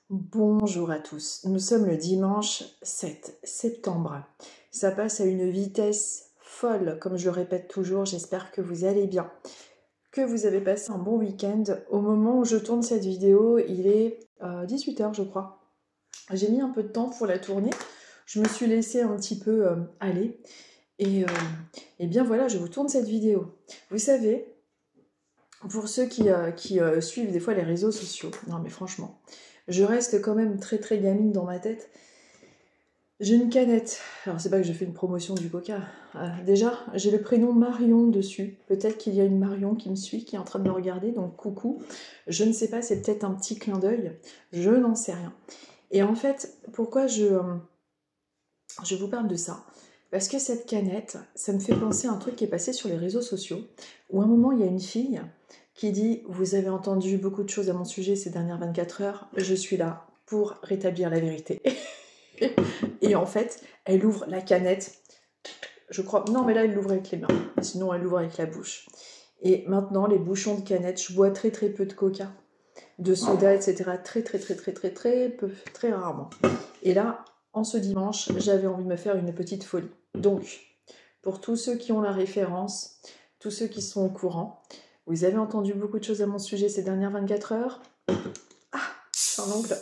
Bonjour à tous, nous sommes le dimanche 7 septembre. Ça passe à une vitesse folle, comme je le répète toujours, j'espère que vous allez bien, que vous avez passé un bon week-end. Au moment où je tourne cette vidéo, il est 18 h je crois. J'ai mis un peu de temps pour la tourner, je me suis laissée un petit peu aller, et bien voilà, je vous tourne cette vidéo. Vous savez, pour ceux qui suivent des fois les réseaux sociaux, non mais franchement, je reste quand même très très gamine dans ma tête. J'ai une canette, alors c'est pas que je fais une promotion du coca, déjà j'ai le prénom Marion dessus, peut-être qu'il y a une Marion qui me suit, qui est en train de me regarder, donc coucou, je ne sais pas, c'est peut-être un petit clin d'œil, je n'en sais rien. Et en fait, pourquoi je vous parle de ça? Parce que cette canette, ça me fait penser à un truc qui est passé sur les réseaux sociaux, où à un moment il y a une fille qui dit « Vous avez entendu beaucoup de choses à mon sujet ces dernières 24 heures, je suis là pour rétablir la vérité. » Et en fait, elle ouvre la canette, je crois, non mais là elle l'ouvre avec les mains, sinon elle l'ouvre avec la bouche. Et maintenant, les bouchons de canette, je bois très très peu de coca, de soda, etc. Très peu, très rarement. Et là, en ce dimanche, j'avais envie de me faire une petite folie. Donc, pour tous ceux qui ont la référence, tous ceux qui sont au courant, vous avez entendu beaucoup de choses à mon sujet ces dernières 24 heures. Ah, c'est un ongle.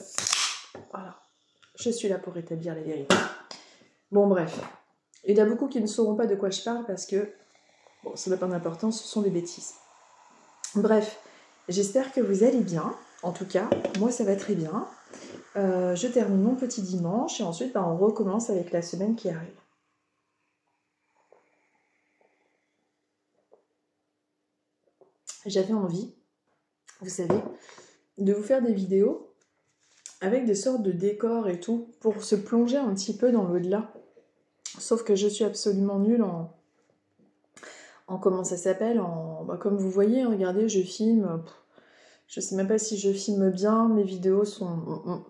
Voilà. Je suis là pour rétablir la vérité. Bon, bref. Il y en a beaucoup qui ne sauront pas de quoi je parle parce que, bon, ça n'a pas d'importance, ce sont des bêtises. Bref, j'espère que vous allez bien. En tout cas, moi, ça va très bien. Je termine mon petit dimanche et ensuite, on recommence avec la semaine qui arrive. J'avais envie, vous savez, de vous faire des vidéos avec des sortes de décors et tout, pour se plonger un petit peu dans l'au-delà. Sauf que je suis absolument nulle en comment ça s'appelle, comme vous voyez, regardez, je filme, je sais même pas si je filme bien, mes vidéos sont...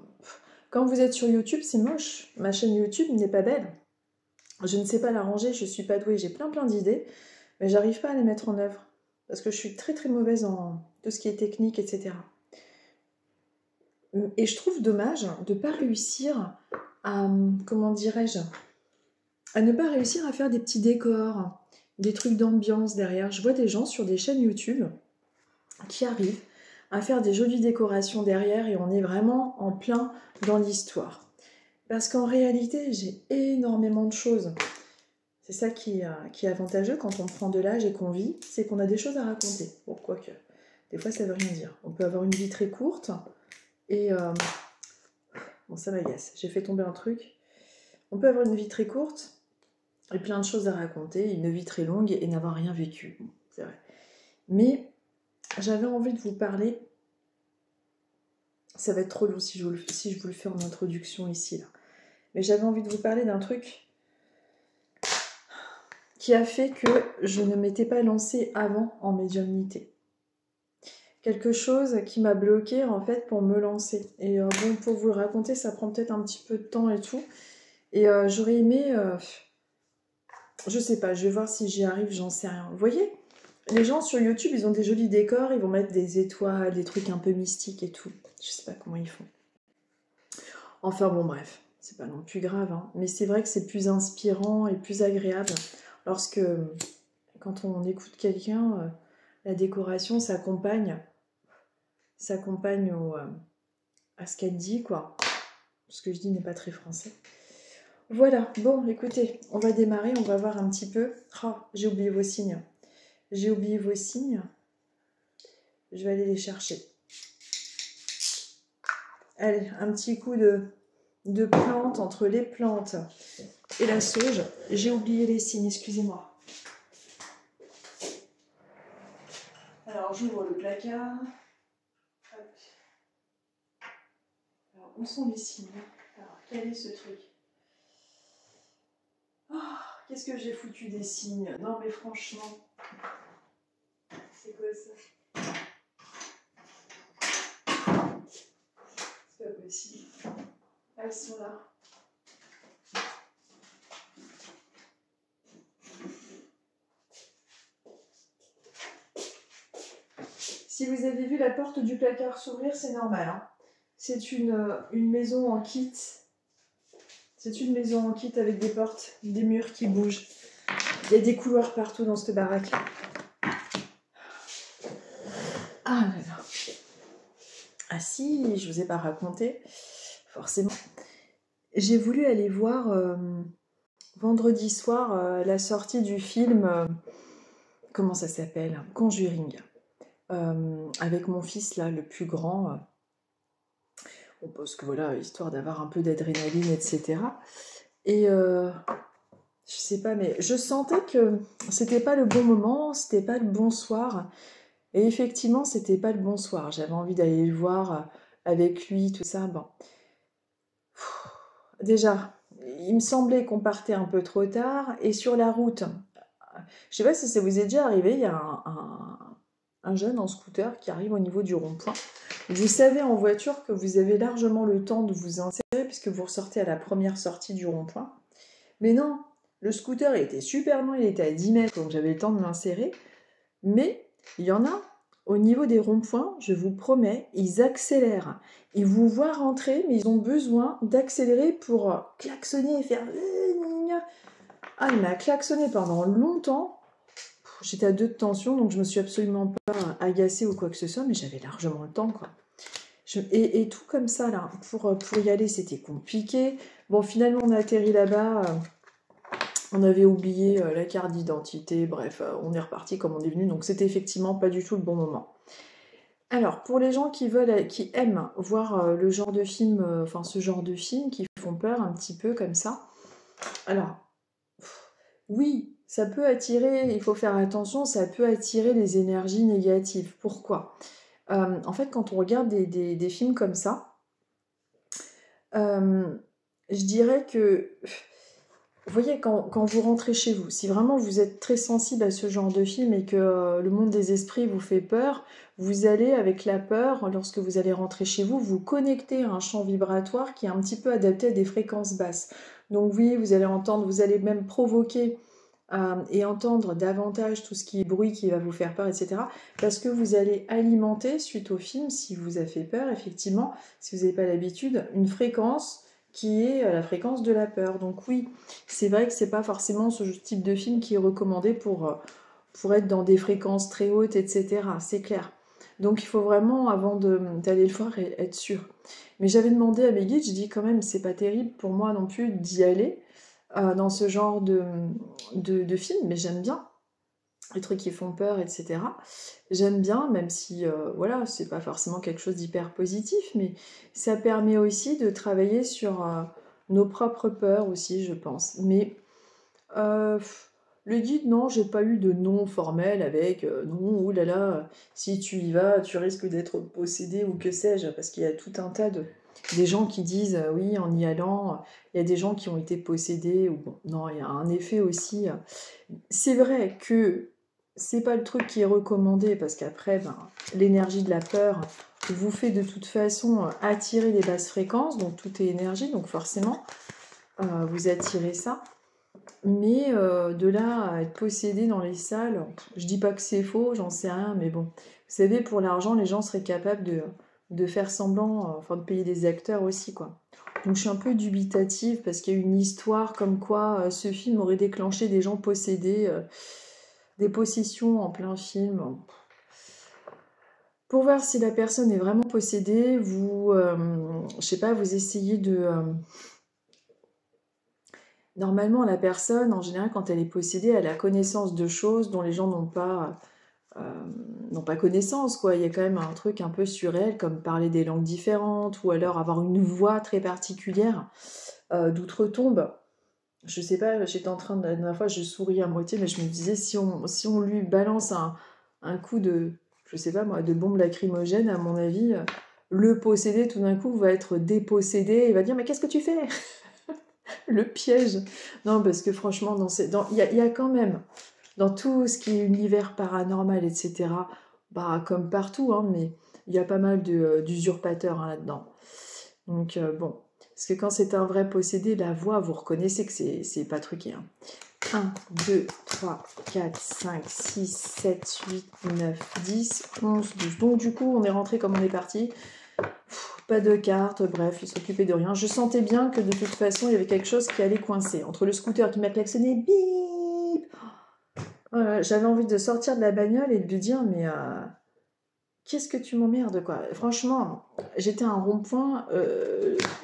Quand vous êtes sur YouTube, c'est moche, ma chaîne YouTube n'est pas belle. Je ne sais pas la ranger, je suis pas douée, j'ai plein d'idées, mais j'arrive pas à les mettre en œuvre, parce que je suis très très mauvaise en tout ce qui est technique, etc. Et je trouve dommage de ne pas réussir à, comment dirais-je, à ne pas réussir à faire des petits décors, des trucs d'ambiance derrière. Je vois des gens sur des chaînes YouTube qui arrivent à faire des jolies décorations derrière et on est vraiment en plein dans l'histoire. Parce qu'en réalité, j'ai énormément de choses. C'est ça qui est avantageux quand on prend de l'âge et qu'on vit, c'est qu'on a des choses à raconter. Bon, quoique, des fois ça veut rien dire. On peut avoir une vie très courte et... bon, ça m'agace, j'ai fait tomber un truc. On peut avoir une vie très courte et plein de choses à raconter, une vie très longue et n'avoir rien vécu. Bon, c'est vrai. Mais j'avais envie de vous parler... Ça va être trop long si je vous le fais en introduction ici, là. Mais j'avais envie de vous parler d'un truc qui a fait que je ne m'étais pas lancée avant en médiumnité. Quelque chose qui m'a bloquée en fait pour me lancer. Et bon, pour vous le raconter, ça prend peut-être un petit peu de temps et tout. Et j'aurais aimé... je sais pas, je vais voir si j'y arrive, j'en sais rien. Vous voyez, les gens sur YouTube, ils ont des jolis décors, ils vont mettre des étoiles, des trucs un peu mystiques et tout. Je sais pas comment ils font. Enfin bon, bref, c'est pas non plus grave, hein. Mais c'est vrai que c'est plus inspirant et plus agréable lorsque, quand on écoute quelqu'un, la décoration s'accompagne à ce qu'elle dit, quoi. Ce que je dis n'est pas très français. Voilà, bon, écoutez, on va démarrer, on va voir un petit peu. Oh, j'ai oublié vos signes. J'ai oublié vos signes. Je vais aller les chercher. Allez, un petit coup de plantes entre les plantes et la sauge. J'ai oublié les signes, excusez-moi. Alors, j'ouvre le placard. Hop. Alors, où sont les signes? Alors, quel est ce truc? Oh, qu'est-ce que j'ai foutu des signes? Non, mais franchement, c'est quoi ça? C'est pas possible. Ah, ils sont là. Si vous avez vu la porte du placard s'ouvrir, c'est normal, hein. C'est une maison en kit. C'est une maison en kit avec des portes, des murs qui bougent. Il y a des couloirs partout dans cette baraque. Ah là là. Ah si, je vous ai pas raconté, forcément. J'ai voulu aller voir vendredi soir la sortie du film, comment ça s'appelle? Conjuring. Avec mon fils là, le plus grand. Parce que voilà, histoire d'avoir un peu d'adrénaline, etc. Et je sais pas, mais je sentais que c'était pas le bon moment, c'était pas le bon soir. Et effectivement, c'était pas le bon soir. J'avais envie d'aller le voir avec lui, tout ça. Bon. Déjà, il me semblait qu'on partait un peu trop tard. Et sur la route, je sais pas si ça vous est déjà arrivé, il y a un jeune en scooter qui arrive au niveau du rond-point. Vous savez en voiture que vous avez largement le temps de vous insérer puisque vous ressortez à la première sortie du rond-point. Mais non, le scooter était super loin, il était à 10 mètres, donc j'avais le temps de m'insérer. Mais il y en a, au niveau des ronds-points, je vous promets, ils accélèrent. Ils vous voient rentrer, mais ils ont besoin d'accélérer pour klaxonner et faire... Ah, il m'a klaxonné pendant longtemps. J'étais à 2 de tension, donc je me suis absolument pas agacée ou quoi que ce soit, mais j'avais largement le temps, quoi. Et tout comme ça, là, pour y aller, c'était compliqué. Bon, finalement, on a atterri là-bas, on avait oublié la carte d'identité, bref, on est reparti comme on est venu, donc c'était effectivement pas du tout le bon moment. Alors, pour les gens qui aiment voir le genre de film, ce genre de films qui font peur un petit peu comme ça, alors, oui, ça peut attirer, il faut faire attention, ça peut attirer les énergies négatives. Pourquoi? En fait, quand on regarde des films comme ça, je dirais que, vous voyez, quand vous rentrez chez vous, si vraiment vous êtes très sensible à ce genre de film et que le monde des esprits vous fait peur, vous allez, avec la peur, lorsque vous allez rentrer chez vous, vous connecter à un champ vibratoire qui est un petit peu adapté à des fréquences basses. Donc oui, vous allez entendre, vous allez même provoquer et entendre davantage tout ce qui est bruit qui va vous faire peur, etc. Parce que vous allez alimenter, suite au film, si vous a fait peur, effectivement, si vous n'avez pas l'habitude, une fréquence qui est la fréquence de la peur. Donc oui, c'est vrai que c'est pas forcément ce type de film qui est recommandé pour être dans des fréquences très hautes, etc. C'est clair. Donc il faut vraiment, avant d'aller le voir, être sûr. Mais j'avais demandé à mes guides, je dis quand même, c'est pas terrible pour moi non plus d'y aller dans ce genre de film, mais j'aime bien les trucs qui font peur, etc. J'aime bien, même si, voilà, c'est pas forcément quelque chose d'hyper positif, mais ça permet aussi de travailler sur nos propres peurs aussi, je pense. Mais le guide, non, j'ai pas eu de nom formel avec non, oulala, si tu y vas, tu risques d'être possédé ou que sais-je, parce qu'il y a tout un tas des gens qui disent oui, en y allant, il y a des gens qui ont été possédés, ou bon, non, il y a un effet aussi. C'est vrai que c'est pas le truc qui est recommandé, parce qu'après, l'énergie de la peur vous fait de toute façon attirer les basses fréquences, donc tout est énergie, donc forcément, vous attirez ça. Mais de là à être possédé dans les salles, je dis pas que c'est faux, j'en sais rien, mais bon. Vous savez, pour l'argent, les gens seraient capables de faire semblant, enfin de payer des acteurs aussi, quoi. Donc je suis un peu dubitative parce qu'il y a une histoire comme quoi ce film aurait déclenché des gens possédés, des possessions en plein film. Pour voir si la personne est vraiment possédée, vous, je sais pas, vous essayez de... Normalement, la personne, en général, quand elle est possédée, elle a connaissance de choses dont les gens n'ont pas connaissance, quoi. Il y a quand même un truc un peu surréel, comme parler des langues différentes, ou alors avoir une voix très particulière, d'outre-tombe. Je sais pas, j'étais en train de... La dernière fois, je souris à moitié, mais je me disais, si on lui balance un coup de, je sais pas moi, de bombe lacrymogène, à mon avis, le possédé, tout d'un coup, va être dépossédé, et va dire, mais qu'est-ce que tu fais? Le piège. Non, parce que franchement, il y a quand même, dans tout ce qui est univers paranormal, etc., comme partout, hein, mais il y a pas mal d'usurpateurs là-dedans. Donc, bon. Parce que quand c'est un vrai possédé, la voix, vous reconnaissez que c'est pas truqué. Hein. 1, 2, 3, 4, 5, 6, 7, 8, 9, 10, 11, 12. Donc, du coup, on est rentré comme on est parti. Pas de carte, bref, il s'occupait de rien. Je sentais bien que de toute façon, il y avait quelque chose qui allait coincer. Entre le scooter qui m'a klaxonné, bip. Voilà, j'avais envie de sortir de la bagnole et de lui dire, mais qu'est-ce que tu m'emmerdes, quoi. Franchement, j'étais à un rond-point,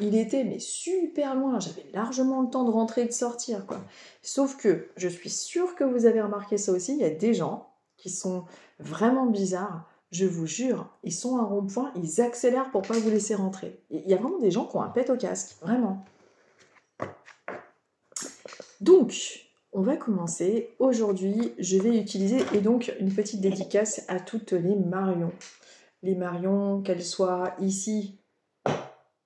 il était mais super loin. J'avais largement le temps de rentrer et de sortir, quoi. Sauf que, je suis sûre que vous avez remarqué ça aussi, il y a des gens qui sont vraiment bizarres. Je vous jure, ils sont à un rond-point, ils accélèrent pour pas vous laisser rentrer. Il y a vraiment des gens qui ont un pet au casque, vraiment. Donc, on va commencer. Aujourd'hui, je vais utiliser, et donc une petite dédicace à toutes les Marions. Les Marions, qu'elles soient ici,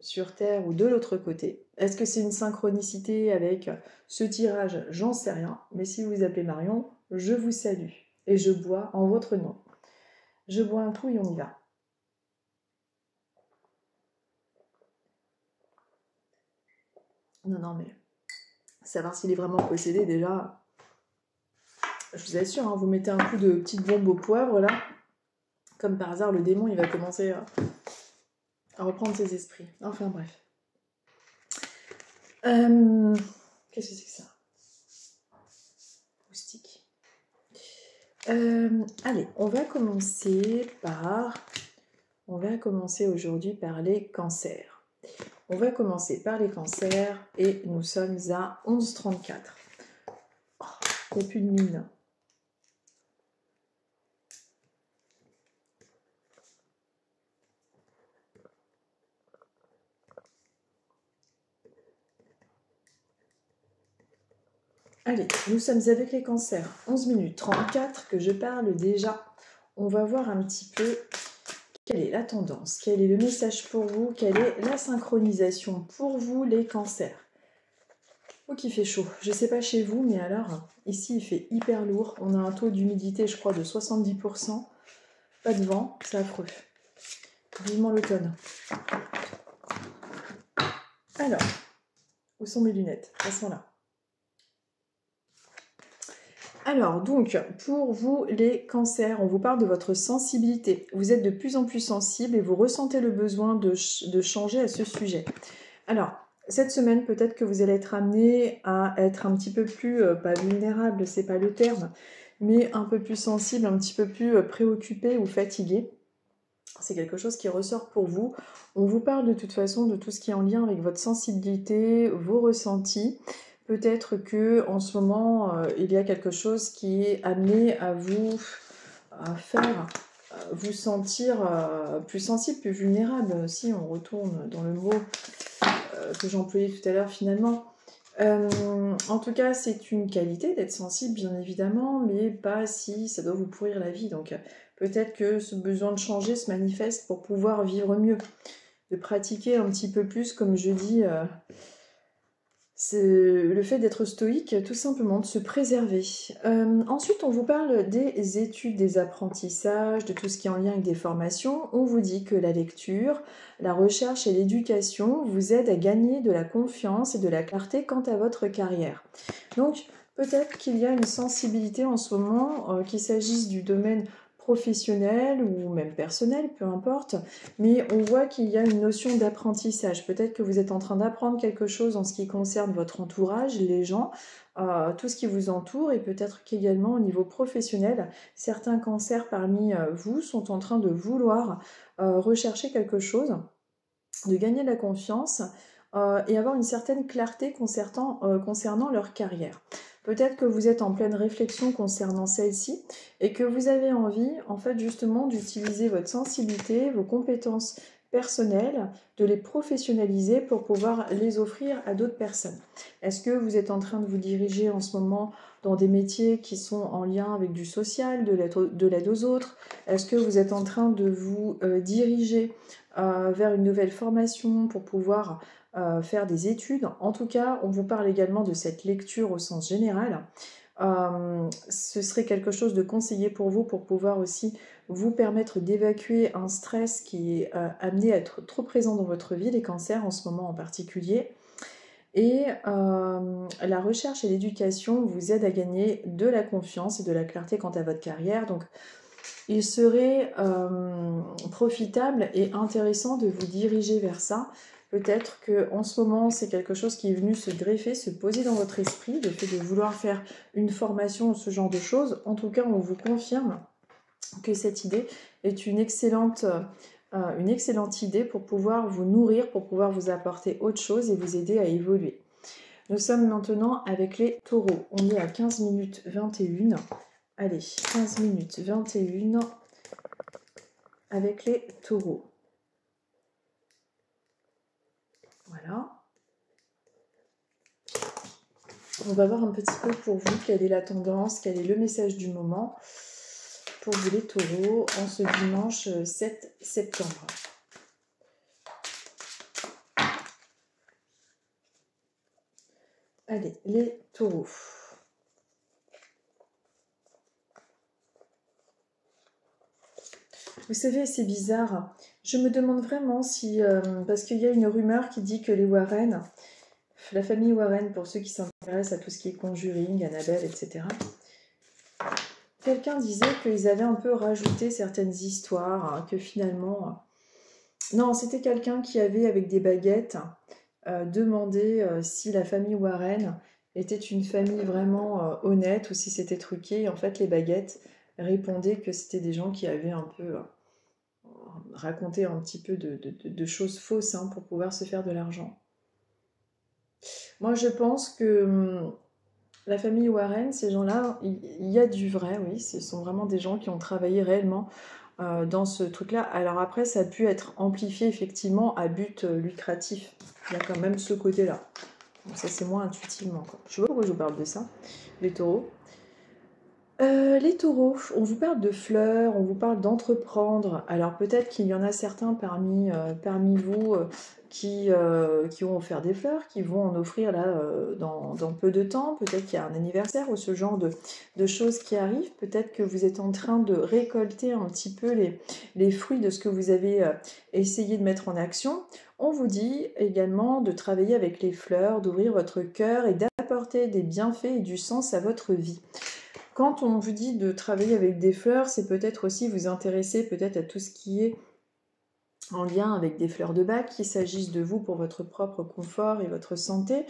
sur Terre ou de l'autre côté. Est-ce que c'est une synchronicité avec ce tirage? J'en sais rien. Mais si vous vous appelez Marion, je vous salue. Et je bois en votre nom. Je bois un coup et on y va. Non, mais savoir s'il est vraiment possédé, déjà, je vous assure, hein, vous mettez un coup de petite bombe au poivre, là, comme par hasard, le démon, il va commencer à reprendre ses esprits. Enfin, bref. Qu'est-ce que c'est que ça? Moustique. Allez, on va commencer aujourd'hui par les cancers. On va commencer par les cancers et nous sommes à 11h34. Oh, il n'y a plus de mine. Allez, nous sommes avec les cancers. 11h34 que je parle déjà. On va voir un petit peu quelle est la tendance, quel est le message pour vous, quelle est la synchronisation pour vous les cancers. Oh, qu'il fait chaud. Je ne sais pas chez vous, mais alors, ici, il fait hyper lourd. On a un taux d'humidité, je crois, de 70%. Pas de vent, c'est affreux. Vivement l'automne. Alors, où sont mes lunettes? Elles sont là. Alors, donc, pour vous, les cancers, on vous parle de votre sensibilité. Vous êtes de plus en plus sensible et vous ressentez le besoin de changer à ce sujet. Alors, cette semaine, peut-être que vous allez être amené à être un petit peu plus, pas vulnérable, c'est pas le terme, mais un peu plus sensible, un petit peu plus préoccupé ou fatigué. C'est quelque chose qui ressort pour vous. On vous parle de toute façon de tout ce qui est en lien avec votre sensibilité, vos ressentis. Peut-être que en ce moment, il y a quelque chose qui est amené à vous faire vous sentir plus sensible, plus vulnérable. Si on retourne dans le mot que j'employais tout à l'heure finalement. En tout cas, c'est une qualité d'être sensible, bien évidemment, mais pas si ça doit vous pourrir la vie. Donc peut-être que ce besoin de changer se manifeste pour pouvoir vivre mieux, de pratiquer un petit peu plus, comme je dis, c'est le fait d'être stoïque, tout simplement, de se préserver. Ensuite, on vous parle des études, des apprentissages, de tout ce qui est en lien avec des formations. On vous dit que la lecture, la recherche et l'éducation vous aident à gagner de la confiance et de la clarté quant à votre carrière. Donc, peut-être qu'il y a une sensibilité en ce moment, qu'il s'agisse du domaine professionnel ou même personnel, peu importe, mais on voit qu'il y a une notion d'apprentissage. Peut-être que vous êtes en train d'apprendre quelque chose en ce qui concerne votre entourage, les gens, tout ce qui vous entoure, et peut-être qu'également au niveau professionnel, certains cancers parmi vous sont en train de vouloir rechercher quelque chose, de gagner de la confiance et avoir une certaine clarté concernant leur carrière. Peut-être que vous êtes en pleine réflexion concernant celle-ci et que vous avez envie, en fait, justement, d'utiliser votre sensibilité, vos compétences personnelles, de les professionnaliser pour pouvoir les offrir à d'autres personnes. Est-ce que vous êtes en train de vous diriger en ce moment dans des métiers qui sont en lien avec du social, de l'aide aux autres? Est-ce que vous êtes en train de vous diriger vers une nouvelle formation pour pouvoir faire des études? En tout cas, on vous parle également de cette lecture au sens général. Ce serait quelque chose de conseillé pour vous pour pouvoir aussi vous permettre d'évacuer un stress qui est amené à être trop présent dans votre vie, les cancers en ce moment en particulier. Et la recherche et l'éducation vous aident à gagner de la confiance et de la clarté quant à votre carrière. Donc, il serait profitable et intéressant de vous diriger vers ça. Peut-être qu'en ce moment, c'est quelque chose qui est venu se greffer, se poser dans votre esprit, le fait de vouloir faire une formation ou ce genre de choses. En tout cas, on vous confirme que cette idée est une excellente idée pour pouvoir vous nourrir, pour pouvoir vous apporter autre chose et vous aider à évoluer. Nous sommes maintenant avec les taureaux. On est à 15 minutes 21. Allez, 15 minutes 21 avec les taureaux. Voilà. On va voir un petit peu pour vous quelle est la tendance, quel est le message du moment pour vous les taureaux en ce dimanche 7 septembre. Allez, les taureaux. Vous savez, c'est bizarre. Je me demande vraiment si... parce qu'il y a une rumeur qui dit que les Warren, la famille Warren, pour ceux qui s'intéressent à tout ce qui est Conjuring, Annabelle, etc., quelqu'un disait qu'ils avaient un peu rajouté certaines histoires, hein, que finalement... Non, c'était quelqu'un qui avait, avec des baguettes, demandé si la famille Warren était une famille vraiment honnête ou si c'était truqué. Et en fait, les baguettes répondaient que c'était des gens qui avaient un peu raconté un petit peu de choses fausses, hein, pour pouvoir se faire de l'argent. Moi, je pense que la famille Warren, ces gens-là, il y a du vrai, oui. Ce sont vraiment des gens qui ont travaillé réellement dans ce truc-là. Alors après, ça a pu être amplifié effectivement à but lucratif. Il y a quand même ce côté-là. Donc ça, c'est moins intuitivement, quoi. Je sais pas pourquoi je vous parle de ça, les taureaux. Les taureaux, on vous parle de fleurs, on vous parle d'entreprendre. Alors peut-être qu'il y en a certains parmi vous qui vont offrir des fleurs, qui vont en offrir là dans peu de temps. Peut-être qu'il y a un anniversaire ou ce genre de choses qui arrivent. Peut-être que vous êtes en train de récolter un petit peu les fruits de ce que vous avez essayé de mettre en action. On vous dit également de travailler avec les fleurs, d'ouvrir votre cœur et d'apporter des bienfaits et du sens à votre vie. Quand on vous dit de travailler avec des fleurs, c'est peut-être aussi vous intéresser peut-être à tout ce qui est en lien avec des fleurs de bac, qu'il s'agisse de vous pour votre propre confort et votre santé,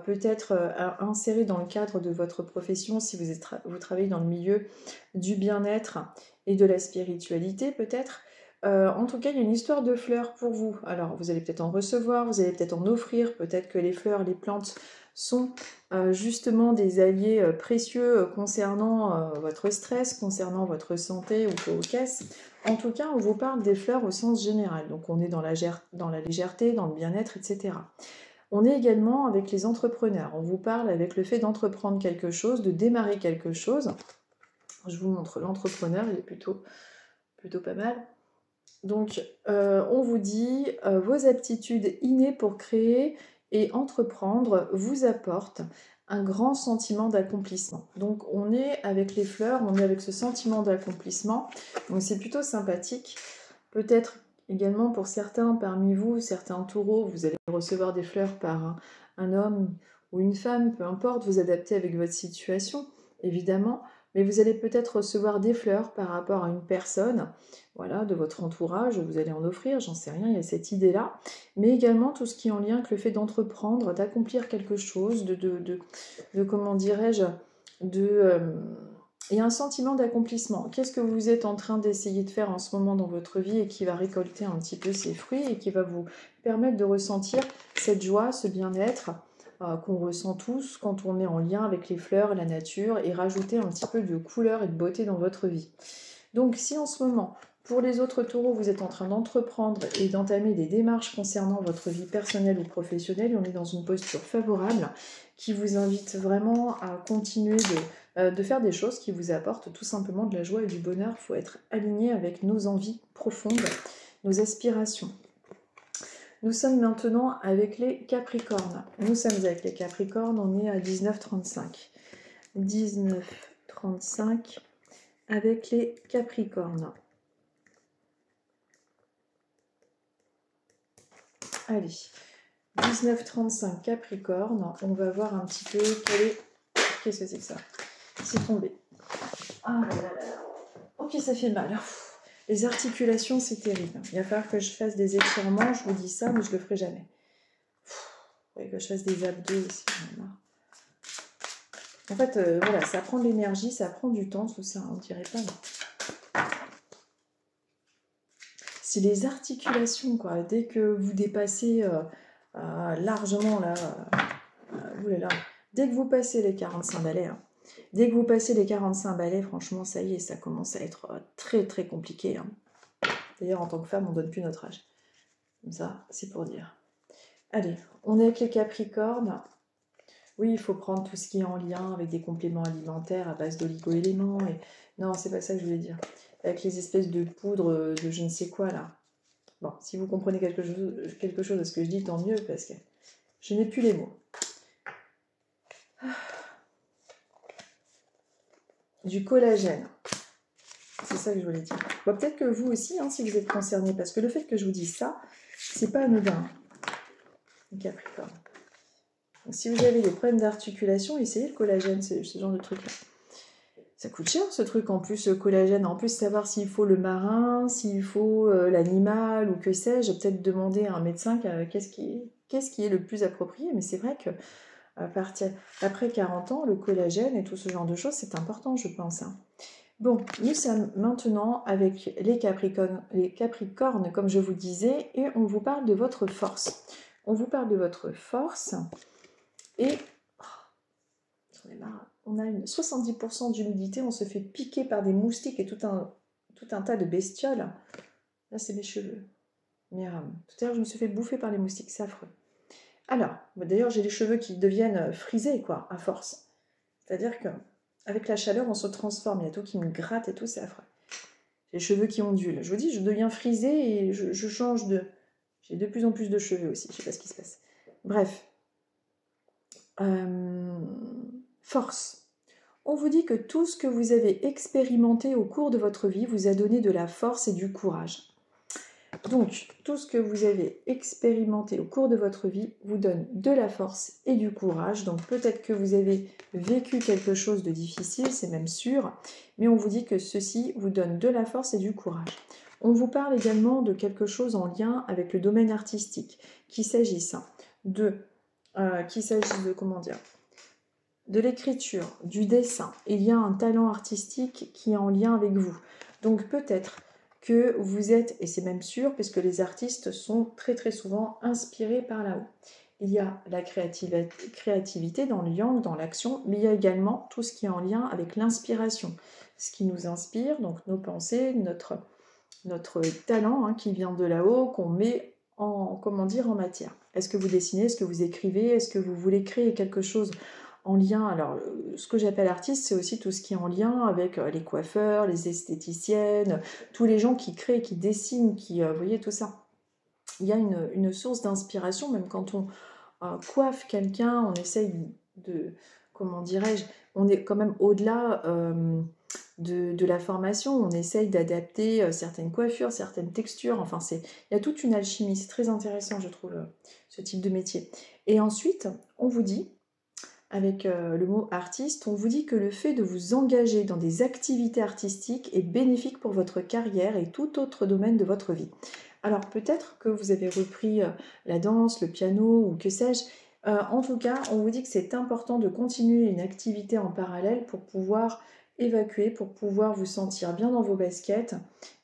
peut-être insérer dans le cadre de votre profession si vous travaillez dans le milieu du bien-être et de la spiritualité peut-être. En tout cas, il y a une histoire de fleurs pour vous. Alors, vous allez peut-être en recevoir, vous allez peut-être en offrir, peut-être que les fleurs, les plantes sont justement des alliés précieux concernant votre stress, concernant votre santé ou vos caisses. En tout cas, on vous parle des fleurs au sens général. Donc, on est dans la légèreté, dans le bien-être, etc. On est également avec les entrepreneurs. On vous parle avec le fait d'entreprendre quelque chose, de démarrer quelque chose. Je vous montre l'entrepreneur, il est plutôt pas mal. Donc, on vous dit vos aptitudes innées pour créer et entreprendre vous apportent un grand sentiment d'accomplissement. Donc, on est avec les fleurs, on est avec ce sentiment d'accomplissement. Donc, c'est plutôt sympathique. Peut-être également pour certains parmi vous, certains taureaux, vous allez recevoir des fleurs par un homme ou une femme, peu importe, vous adaptez avec votre situation, évidemment. Mais vous allez peut-être recevoir des fleurs par rapport à une personne, voilà, de votre entourage, vous allez en offrir, j'en sais rien, il y a cette idée-là. Mais également tout ce qui est en lien avec le fait d'entreprendre, d'accomplir quelque chose, comment dirais-je, il y a un sentiment d'accomplissement. Qu'est-ce que vous êtes en train d'essayer de faire en ce moment dans votre vie et qui va récolter un petit peu ses fruits et qui va vous permettre de ressentir cette joie, ce bien-être qu'on ressent tous quand on est en lien avec les fleurs, la nature et rajouter un petit peu de couleur et de beauté dans votre vie. Donc si en ce moment, pour les autres taureaux, vous êtes en train d'entreprendre et d'entamer des démarches concernant votre vie personnelle ou professionnelle, on est dans une posture favorable qui vous invite vraiment à continuer de faire des choses qui vous apportent tout simplement de la joie et du bonheur. Il faut être aligné avec nos envies profondes, nos aspirations. Nous sommes maintenant avec les Capricornes. Nous sommes avec les Capricornes, on est à 19h35. 19h35 avec les Capricornes. Allez, 19h35 Capricorne, on va voir un petit peu quel est... Qu'est-ce que c'est que ça? C'est tombé. Ah là là là. Ok. Ok, ça fait mal. Les articulations, c'est terrible. Il va falloir que je fasse des étirements, je vous dis ça, mais je le ferai jamais. Il faut que je fasse des abdos aussi. En fait, voilà, ça prend de l'énergie, ça prend du temps, tout ça, on dirait pas. C'est les articulations, quoi. Dès que vous dépassez largement, là, oulala, dès que vous passez les 45 balais, hein, dès que vous passez les 45 balais, franchement, ça y est, ça commence à être très, très compliqué. Hein. D'ailleurs, en tant que femme, on ne donne plus notre âge. Comme ça, c'est pour dire. Allez, on est avec les Capricornes. Oui, il faut prendre tout ce qui est en lien avec des compléments alimentaires à base d'oligo-éléments. Et... Non, c'est pas ça que je voulais dire. Avec les espèces de poudre de je ne sais quoi, là. Bon, si vous comprenez quelque chose de ce que je dis, tant mieux, parce que je n'ai plus les mots. Du collagène. C'est ça que je voulais dire. Bon, peut-être que vous aussi, hein, si vous êtes concerné, parce que le fait que je vous dise ça, c'est pas anodin. Capricorne. Donc, si vous avez des problèmes d'articulation, essayez le collagène, ce genre de truc-là. Ça coûte cher ce truc en plus, le collagène. En plus, savoir s'il faut le marin, s'il faut l'animal ou que sais-je, peut-être demander à un médecin qu'est-ce qui est le plus approprié. Mais c'est vrai que après 40 ans, le collagène et tout ce genre de choses, c'est important, je pense. Hein. Bon, nous sommes maintenant avec les Capricornes, comme je vous disais, et on vous parle de votre force. On vous parle de votre force et j'en ai marre. On a 70% d'humidité, on se fait piquer par des moustiques et tout un tas de bestioles. Là, c'est mes cheveux. Mais tout à l'heure, je me suis fait bouffer par les moustiques, c'est affreux. Alors, d'ailleurs, j'ai les cheveux qui deviennent frisés, quoi, à force. C'est-à-dire que avec la chaleur, on se transforme. Il y a tout qui me gratte et tout, c'est affreux. J'ai les cheveux qui ondulent. Je vous dis, je deviens frisée et je change de... J'ai de plus en plus de cheveux aussi, je ne sais pas ce qui se passe. Bref. Force. On vous dit que tout ce que vous avez expérimenté au cours de votre vie vous a donné de la force et du courage. Donc, tout ce que vous avez expérimenté au cours de votre vie vous donne de la force et du courage. Donc, peut-être que vous avez vécu quelque chose de difficile, c'est même sûr, mais on vous dit que ceci vous donne de la force et du courage. On vous parle également de quelque chose en lien avec le domaine artistique, qu'il s'agisse de comment dire, de l'écriture, du dessin. Il y a un talent artistique qui est en lien avec vous. Donc, peut-être que vous êtes, et c'est même sûr, puisque les artistes sont très très souvent inspirés par là-haut. Il y a la créativité dans le yang, dans l'action, mais il y a également tout ce qui est en lien avec l'inspiration. Ce qui nous inspire, donc nos pensées, notre talent qui vient de là-haut, qu'on met en matière. Est-ce que vous dessinez, est-ce que vous écrivez, est-ce que vous voulez créer quelque chose en lien, alors ce que j'appelle artiste, c'est aussi tout ce qui est en lien avec les coiffeurs, les esthéticiennes, tous les gens qui créent, qui dessinent, vous voyez tout ça. Il y a une source d'inspiration, même quand on coiffe quelqu'un, on essaye de, comment dirais-je, on est quand même au-delà de la formation, on essaye d'adapter certaines coiffures, certaines textures, enfin il y a toute une alchimie, c'est très intéressant je trouve ce type de métier. Et ensuite, on vous dit, avec le mot artiste, on vous dit que le fait de vous engager dans des activités artistiques est bénéfique pour votre carrière et tout autre domaine de votre vie. Alors peut-être que vous avez repris la danse, le piano ou que sais-je. En tout cas, on vous dit que c'est important de continuer une activité en parallèle pour pouvoir évacuer, pour pouvoir vous sentir bien dans vos baskets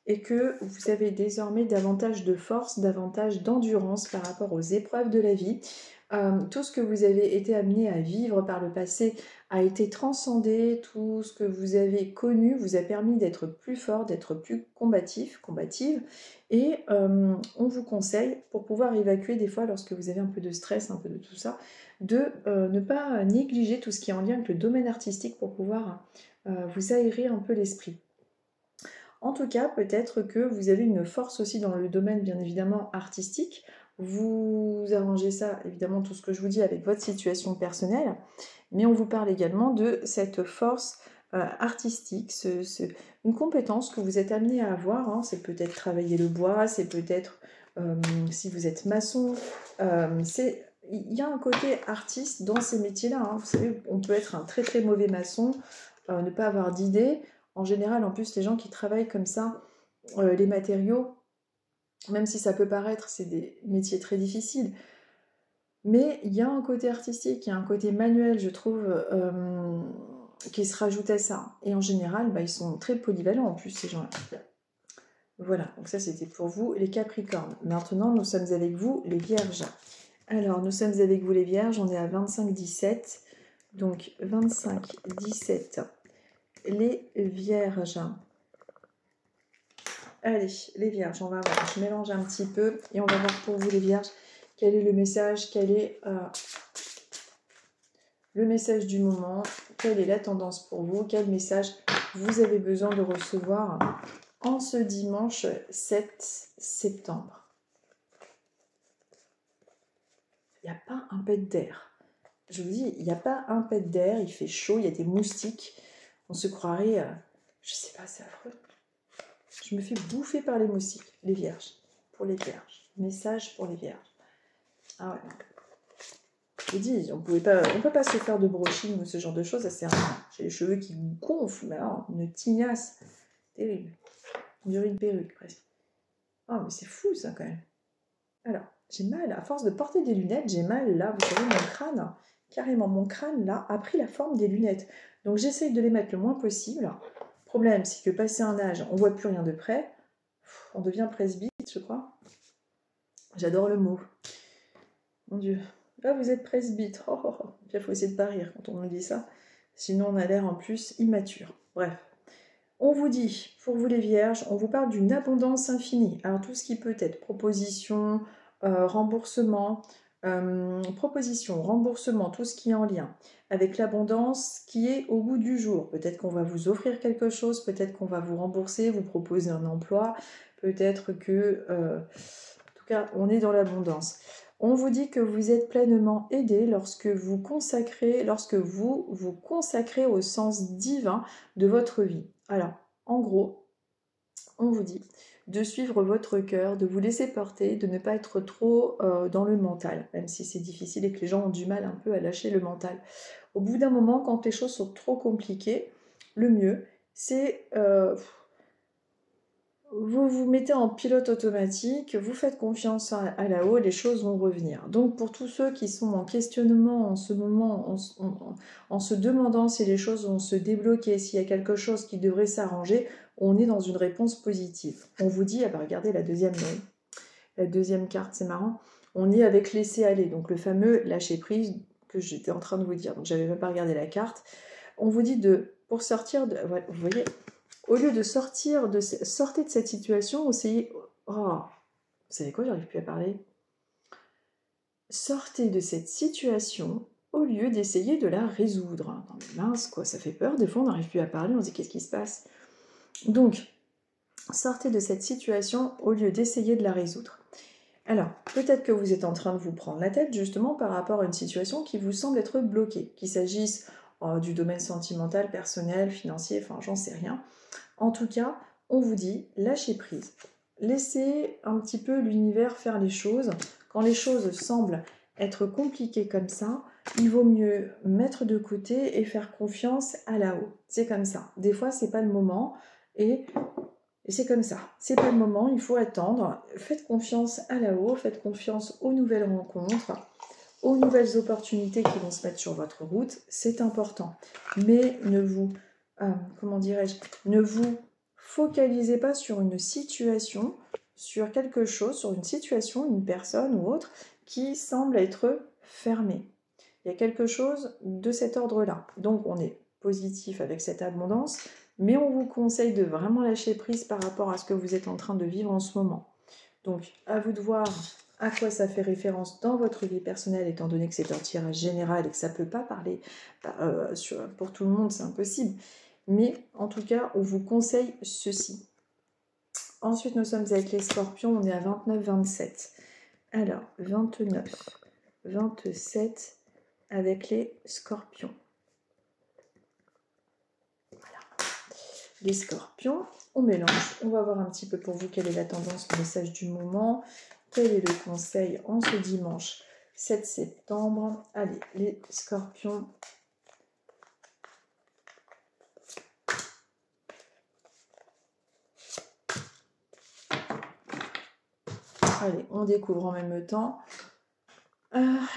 et que vous avez désormais davantage de force, davantage d'endurance par rapport aux épreuves de la vie. Tout ce que vous avez été amené à vivre par le passé a été transcendé, tout ce que vous avez connu vous a permis d'être plus fort, d'être plus combative, et on vous conseille, pour pouvoir évacuer des fois lorsque vous avez un peu de stress, un peu de tout ça, de ne pas négliger tout ce qui est en lien avec le domaine artistique pour pouvoir vous aérer un peu l'esprit. En tout cas, peut-être que vous avez une force aussi dans le domaine bien évidemment artistique. Vous arrangez ça, évidemment, tout ce que je vous dis avec votre situation personnelle, mais on vous parle également de cette force artistique, une compétence que vous êtes amené à avoir. Hein. C'est peut-être travailler le bois, c'est peut-être, si vous êtes maçon, il y a un côté artiste dans ces métiers-là. Hein. Vous savez, on peut être un très très mauvais maçon, ne pas avoir d'idées. En général, en plus, les gens qui travaillent comme ça, les matériaux, même si ça peut paraître, c'est des métiers très difficiles, mais il y a un côté artistique, il y a un côté manuel, je trouve, qui se rajoute à ça. Et en général, bah, ils sont très polyvalents en plus, ces gens-là. Voilà, donc ça c'était pour vous, les Capricornes. Maintenant, nous sommes avec vous, les Vierges. Alors, nous sommes avec vous, les Vierges, on est à 25-17. Donc, 25-17, les Vierges. Allez, les Vierges, on va voir. Je mélange un petit peu et on va voir pour vous, les Vierges, quel est le message, quel est le message du moment, quelle est la tendance pour vous, quel message vous avez besoin de recevoir en ce dimanche 7 septembre. Il n'y a pas un pet d'air. Je vous dis, il n'y a pas un pet d'air, il fait chaud, il y a des moustiques. On se croirait, je sais pas, c'est affreux. Je me fais bouffer par les moustiques, les Vierges. Pour les Vierges. Message pour les Vierges. Ah ouais. Je vous dis, on ne peut pas se faire de brushing ou ce genre de choses, ça sert à rien. J'ai les cheveux qui gonflent, mais alors, une tignasse. Terrible. On dirait une perruque presque. Ah, mais c'est fou ça quand même. Alors, j'ai mal, à force de porter des lunettes, j'ai mal là, vous savez, mon crâne, carrément mon crâne là, a pris la forme des lunettes. Donc j'essaye de les mettre le moins possible. Le problème, c'est que passé un âge, on ne voit plus rien de près. On devient presbyte, je crois. J'adore le mot. Mon Dieu. Là, vous êtes presbyte. Oh, oh, oh. Il faut essayer de pas rire quand on nous dit ça. Sinon, on a l'air en plus immature. Bref. On vous dit, pour vous les Vierges, on vous parle d'une abondance infinie. Alors tout ce qui peut être proposition, remboursement, tout ce qui est en lien avec l'abondance qui est au bout du jour. Peut-être qu'on va vous offrir quelque chose, peut-être qu'on va vous rembourser, vous proposer un emploi, peut-être que, en tout cas, on est dans l'abondance. On vous dit que vous êtes pleinement aidé lorsque vous vous consacrez au sens divin de votre vie. Alors, en gros, on vous dit de suivre votre cœur, de vous laisser porter, de ne pas être trop dans le mental, même si c'est difficile et que les gens ont du mal un peu à lâcher le mental. Au bout d'un moment, quand les choses sont trop compliquées, le mieux, c'est vous vous mettez en pilote automatique, vous faites confiance à là-haut, les choses vont revenir. Donc pour tous ceux qui sont en questionnement en ce moment, en se demandant si les choses vont se débloquer, s'il y a quelque chose qui devrait s'arranger, on est dans une réponse positive. On vous dit, ah bah regardez la deuxième carte, c'est marrant, on est avec laisser aller, donc le fameux lâcher prise que j'étais en train de vous dire, donc j'avais même pas regardé la carte. On vous dit pour sortir de, ouais, vous voyez, au lieu de sortez de cette situation, essayez... Oh, vous savez quoi, j'arrive plus à parler. Sortez de cette situation au lieu d'essayer de la résoudre. Non mais mince quoi, ça fait peur, des fois on n'arrive plus à parler, on se dit qu'est-ce qui se passe. Donc, sortez de cette situation au lieu d'essayer de la résoudre. Alors, peut-être que vous êtes en train de vous prendre la tête justement par rapport à une situation qui vous semble être bloquée, qu'il s'agisse du domaine sentimental, personnel, financier, enfin j'en sais rien. En tout cas, on vous dit, lâchez prise. Laissez un petit peu l'univers faire les choses. Quand les choses semblent être compliquées comme ça, il vaut mieux mettre de côté et faire confiance à là-haut. C'est comme ça. Des fois, c'est pas le moment et c'est comme ça. C'est pas le moment, il faut attendre. Faites confiance à là-haut, faites confiance aux nouvelles rencontres, aux nouvelles opportunités qui vont se mettre sur votre route. C'est important. Mais ne vous... comment dirais-je, ne vous focalisez pas sur une situation, sur quelque chose, sur une situation, une personne ou autre qui semble être fermée. Il y a quelque chose de cet ordre-là. Donc on est positif avec cette abondance, mais on vous conseille de vraiment lâcher prise par rapport à ce que vous êtes en train de vivre en ce moment. Donc à vous de voir à quoi ça fait référence dans votre vie personnelle, étant donné que c'est un tirage général et que ça ne peut pas parler pour tout le monde, c'est impossible. Mais en tout cas, on vous conseille ceci. Ensuite, nous sommes avec les scorpions, on est à 29-27. Alors, 29-27 avec les scorpions. Voilà. Les scorpions, on mélange. On va voir un petit peu pour vous quelle est la tendance, le message du moment. Quel est le conseil en ce dimanche 7 septembre. Allez, les scorpions. Allez, on découvre en même temps.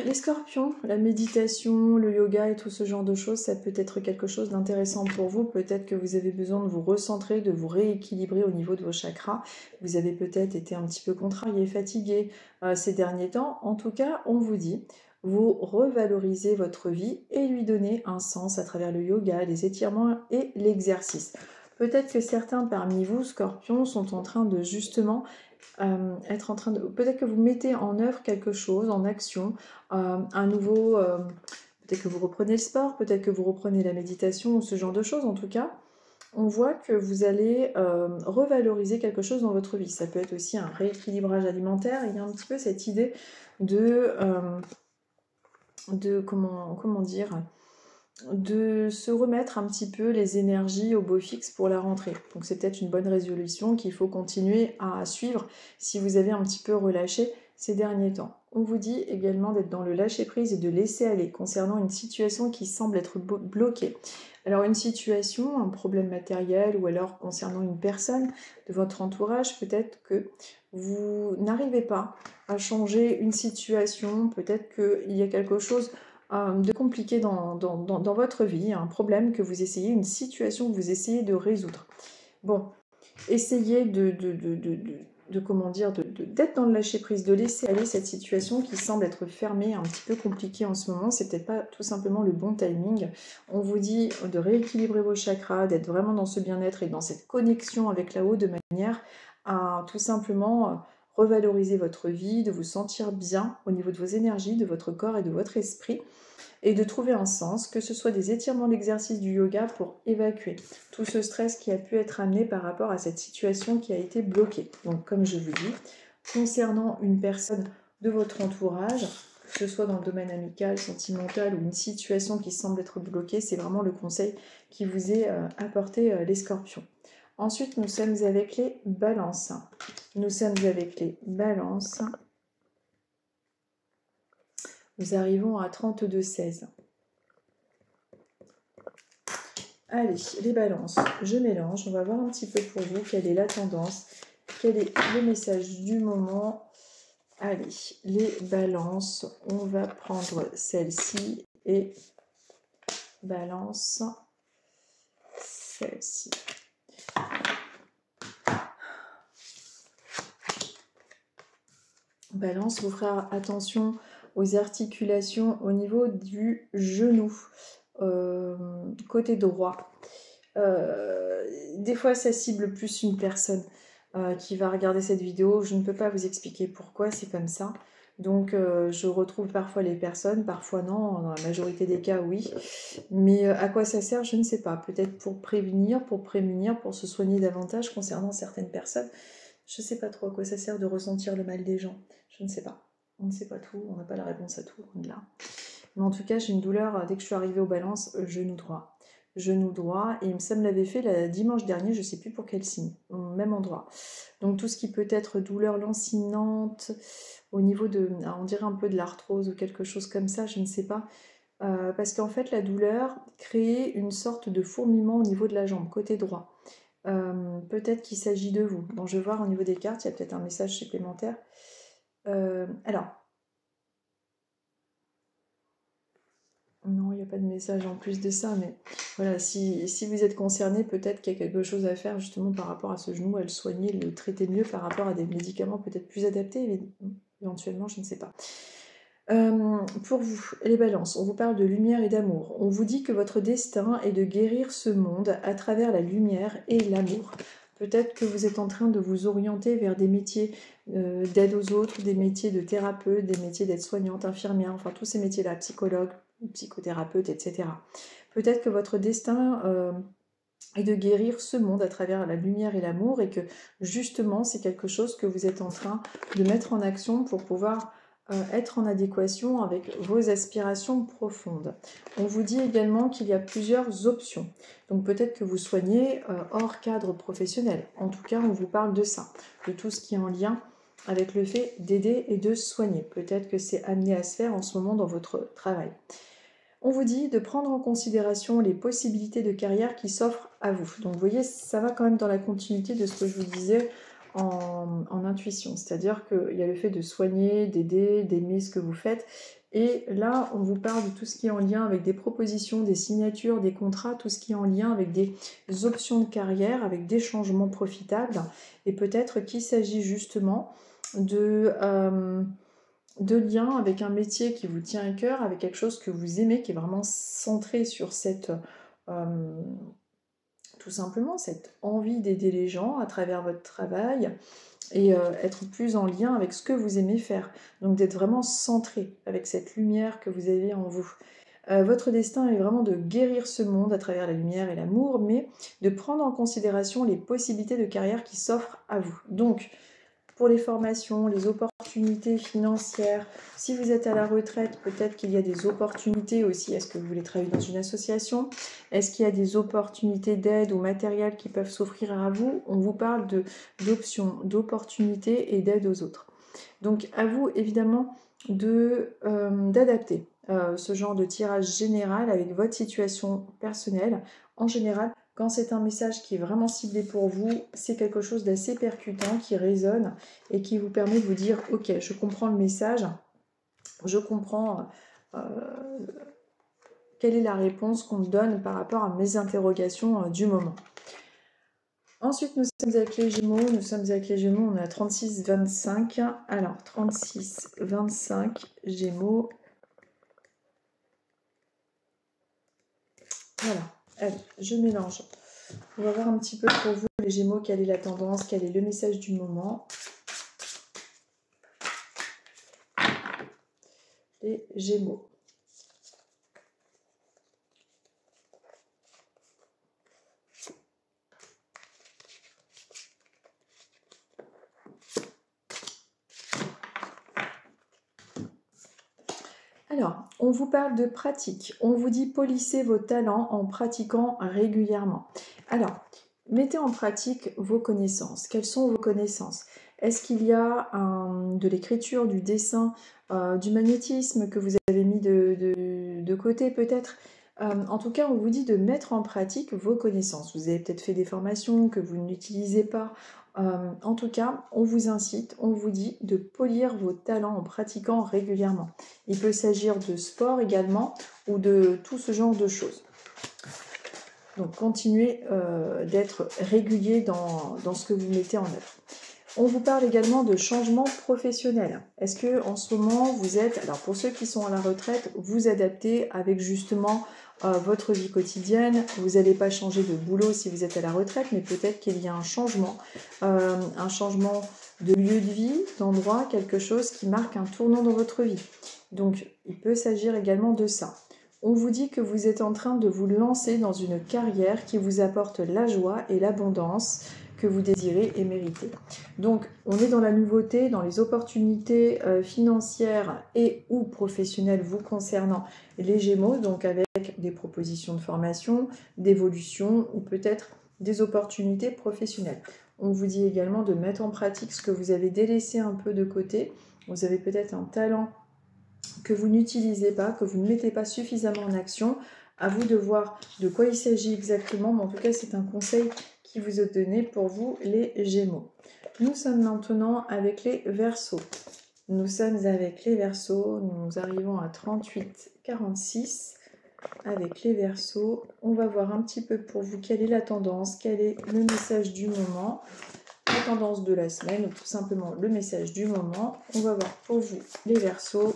Les scorpions, la méditation, le yoga et tout ce genre de choses, ça peut être quelque chose d'intéressant pour vous. Peut-être que vous avez besoin de vous recentrer, de vous rééquilibrer au niveau de vos chakras. Vous avez peut-être été un petit peu contrarié, fatigué ces derniers temps. En tout cas, on vous dit, vous revalorisez votre vie et lui donnez un sens à travers le yoga, les étirements et l'exercice. Peut-être que certains parmi vous, scorpions, sont en train de justement être en train de... Peut-être que vous mettez en œuvre quelque chose, en action, un nouveau... peut-être que vous reprenez le sport, peut-être que vous reprenez la méditation ou ce genre de choses. En tout cas, on voit que vous allez revaloriser quelque chose dans votre vie. Ça peut être aussi un rééquilibrage alimentaire. Il y a un petit peu cette idée comment dire, de se remettre un petit peu les énergies au beau fixe pour la rentrée. Donc c'est peut-être une bonne résolution qu'il faut continuer à suivre si vous avez un petit peu relâché ces derniers temps. On vous dit également d'être dans le lâcher-prise et de laisser aller concernant une situation qui semble être bloquée. Alors une situation, un problème matériel ou alors concernant une personne de votre entourage, peut-être que vous n'arrivez pas à changer une situation, peut-être qu'il y a quelque chose de compliqué dans votre vie, un problème que vous essayez, une situation que vous essayez de résoudre. Bon, essayez comment dire, d'être dans le lâcher-prise, de laisser aller cette situation qui semble être fermée, un petit peu compliquée en ce moment. C'est peut-être pas tout simplement le bon timing. On vous dit de rééquilibrer vos chakras, d'être vraiment dans ce bien-être et dans cette connexion avec là-haut de manière à tout simplement revaloriser votre vie, de vous sentir bien au niveau de vos énergies, de votre corps et de votre esprit, et de trouver un sens, que ce soit des étirements d'exercice du yoga pour évacuer tout ce stress qui a pu être amené par rapport à cette situation qui a été bloquée. Donc comme je vous dis, concernant une personne de votre entourage, que ce soit dans le domaine amical, sentimental ou une situation qui semble être bloquée, c'est vraiment le conseil qui vous est apporté les scorpions. Ensuite, nous sommes avec les balances. Nous sommes avec les balances. Nous arrivons à 32,16. Allez, les balances, je mélange. On va voir un petit peu pour vous quelle est la tendance, quel est le message du moment. Allez, les balances, on va prendre celle-ci et balance celle-ci. Balance, vous ferez attention aux articulations au niveau du genou, côté droit. Des fois, ça cible plus une personne qui va regarder cette vidéo. Je ne peux pas vous expliquer pourquoi c'est comme ça. Donc, je retrouve parfois les personnes, parfois non. Dans la majorité des cas, oui. Mais à quoi ça sert, je ne sais pas. Peut-être pour prévenir, pour prémunir, pour se soigner davantage concernant certaines personnes. Je ne sais pas trop à quoi ça sert de ressentir le mal des gens. Je ne sais pas. On ne sait pas tout, on n'a pas la réponse à tout, on est là. Mais en tout cas, j'ai une douleur dès que je suis arrivée aux balances, genou droit. Genou droit, et ça me l'avait fait le dimanche dernier, je ne sais plus pour quel signe, au même endroit. Donc tout ce qui peut être douleur lancinante, au niveau de, on dirait un peu de l'arthrose ou quelque chose comme ça, je ne sais pas. Parce qu'en fait, la douleur crée une sorte de fourmillement au niveau de la jambe, côté droit. Peut-être qu'il s'agit de vous. Bon, je vais voir au niveau des cartes, il y a peut-être un message supplémentaire. Alors, non, il n'y a pas de message en plus de ça, mais voilà, si vous êtes concerné, peut-être qu'il y a quelque chose à faire justement par rapport à ce genou, à le soigner, le traiter mieux par rapport à des médicaments peut-être plus adaptés, éventuellement, je ne sais pas. Pour vous, les balances, on vous parle de lumière et d'amour. On vous dit que votre destin est de guérir ce monde à travers la lumière et l'amour. Peut-être que vous êtes en train de vous orienter vers des métiers d'aide aux autres, des métiers de thérapeute, des métiers d'aide-soignante, infirmière, enfin tous ces métiers-là, psychologue, psychothérapeute, etc. Peut-être que votre destin est de guérir ce monde à travers la lumière et l'amour et que justement c'est quelque chose que vous êtes en train de mettre en action pour pouvoir être en adéquation avec vos aspirations profondes. On vous dit également qu'il y a plusieurs options. Donc peut-être que vous soignez hors cadre professionnel. En tout cas, on vous parle de ça, de tout ce qui est en lien avec le fait d'aider et de soigner. Peut-être que c'est amené à se faire en ce moment dans votre travail. On vous dit de prendre en considération les possibilités de carrière qui s'offrent à vous. Donc vous voyez, ça va quand même dans la continuité de ce que je vous disais en intuition. C'est-à-dire qu'il y a le fait de soigner, d'aider, d'aimer ce que vous faites. Et là, on vous parle de tout ce qui est en lien avec des propositions, des signatures, des contrats, tout ce qui est en lien avec des options de carrière, avec des changements profitables. Et peut-être qu'il s'agit justement de liens avec un métier qui vous tient à cœur, avec quelque chose que vous aimez, qui est vraiment centré sur cette... tout simplement cette envie d'aider les gens à travers votre travail et être plus en lien avec ce que vous aimez faire. Donc d'être vraiment centré avec cette lumière que vous avez en vous. Votre destin est vraiment de guérir ce monde à travers la lumière et l'amour, mais de prendre en considération les possibilités de carrière qui s'offrent à vous. Donc, pour les formations, les opportunités financières, si vous êtes à la retraite, peut-être qu'il y a des opportunités aussi. Est-ce que vous voulez travailler dans une association? Est-ce qu'il y a des opportunités d'aide ou matériel qui peuvent s'offrir à vous? On vous parle d'options, d'opportunités et d'aide aux autres. Donc, à vous, évidemment, d'adapter ce genre de tirage général avec votre situation personnelle. En général, quand c'est un message qui est vraiment ciblé pour vous, c'est quelque chose d'assez percutant, qui résonne et qui vous permet de vous dire « Ok, je comprends le message, je comprends quelle est la réponse qu'on me donne par rapport à mes interrogations du moment. » Ensuite, nous sommes avec les Gémeaux. On est à 36-25. Alors, 36-25, Gémeaux. Voilà. Allez, je mélange. On va voir un petit peu pour vous, les Gémeaux, quelle est la tendance, quel est le message du moment. Les Gémeaux. Alors, on vous parle de pratique. On vous dit polissez vos talents en pratiquant régulièrement. Alors, mettez en pratique vos connaissances. Quelles sont vos connaissances? Est-ce qu'il y a de l'écriture, du dessin, du magnétisme que vous avez mis de côté peut-être? En tout cas, on vous dit de mettre en pratique vos connaissances. Vous avez peut-être fait des formations que vous n'utilisez pas. En tout cas, on vous incite, on vous dit de polir vos talents en pratiquant régulièrement. Il peut s'agir de sport également ou de tout ce genre de choses. Donc, continuez d'être régulier dans ce que vous mettez en œuvre. On vous parle également de changement professionnel. Est-ce que en ce moment, vous êtes, alors pour ceux qui sont à la retraite, vous adaptez avec justement votre vie quotidienne. Vous n'allez pas changer de boulot si vous êtes à la retraite, mais peut-être qu'il y a un changement de lieu de vie, d'endroit, quelque chose qui marque un tournant dans votre vie. Donc, il peut s'agir également de ça. On vous dit que vous êtes en train de vous lancer dans une carrière qui vous apporte la joie et l'abondance que vous désirez et méritez. Donc, on est dans la nouveauté, dans les opportunités financières et ou professionnelles vous concernant les Gémeaux, donc avec des propositions de formation, d'évolution ou peut-être des opportunités professionnelles. On vous dit également de mettre en pratique ce que vous avez délaissé un peu de côté. Vous avez peut-être un talent que vous n'utilisez pas, que vous ne mettez pas suffisamment en action. À vous de voir de quoi il s'agit exactement, mais en tout cas, c'est un conseil qui vous est donné pour vous, les Gémeaux. Nous sommes maintenant avec les Verseaux. Nous arrivons à 38-46 avec les Verseaux. On va voir un petit peu pour vous quelle est la tendance, quel est le message du moment, la tendance de la semaine, ou tout simplement le message du moment. On va voir pour vous, les Verseaux.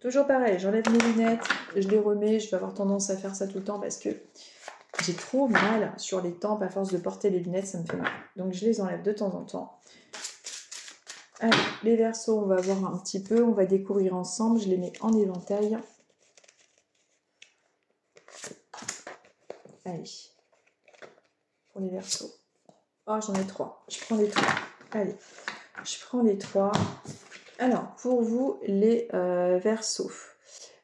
Toujours pareil, j'enlève mes lunettes, je les remets, je vais avoir tendance à faire ça tout le temps parce que j'ai trop mal sur les tempes à force de porter les lunettes, ça me fait mal. Donc je les enlève de temps en temps. Allez, les Verseaux, on va voir un petit peu, on va découvrir ensemble, je les mets en éventail. Allez, pour les Verseaux. Oh, j'en ai 3, je prends les 3. Allez, je prends les 3. Alors, pour vous, les Verseaux.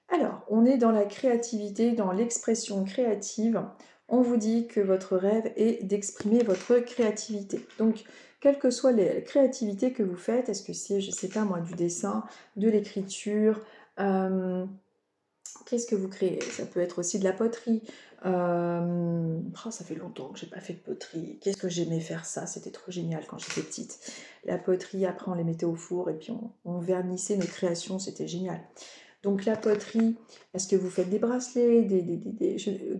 Alors, on est dans la créativité, dans l'expression créative. On vous dit que votre rêve est d'exprimer votre créativité. Donc, quelle que soit la créativité que vous faites, est-ce que c'est, je ne sais pas moi, du dessin, de l'écriture, Qu'est-ce que vous créez? Ça peut être aussi de la poterie. Ça fait longtemps que j'ai pas fait de poterie. Qu'est-ce que j'aimais faire ça? C'était trop génial quand j'étais petite. La poterie, après on les mettait au four et puis on vernissait nos créations, c'était génial. Donc la poterie, est-ce que vous faites des bracelets,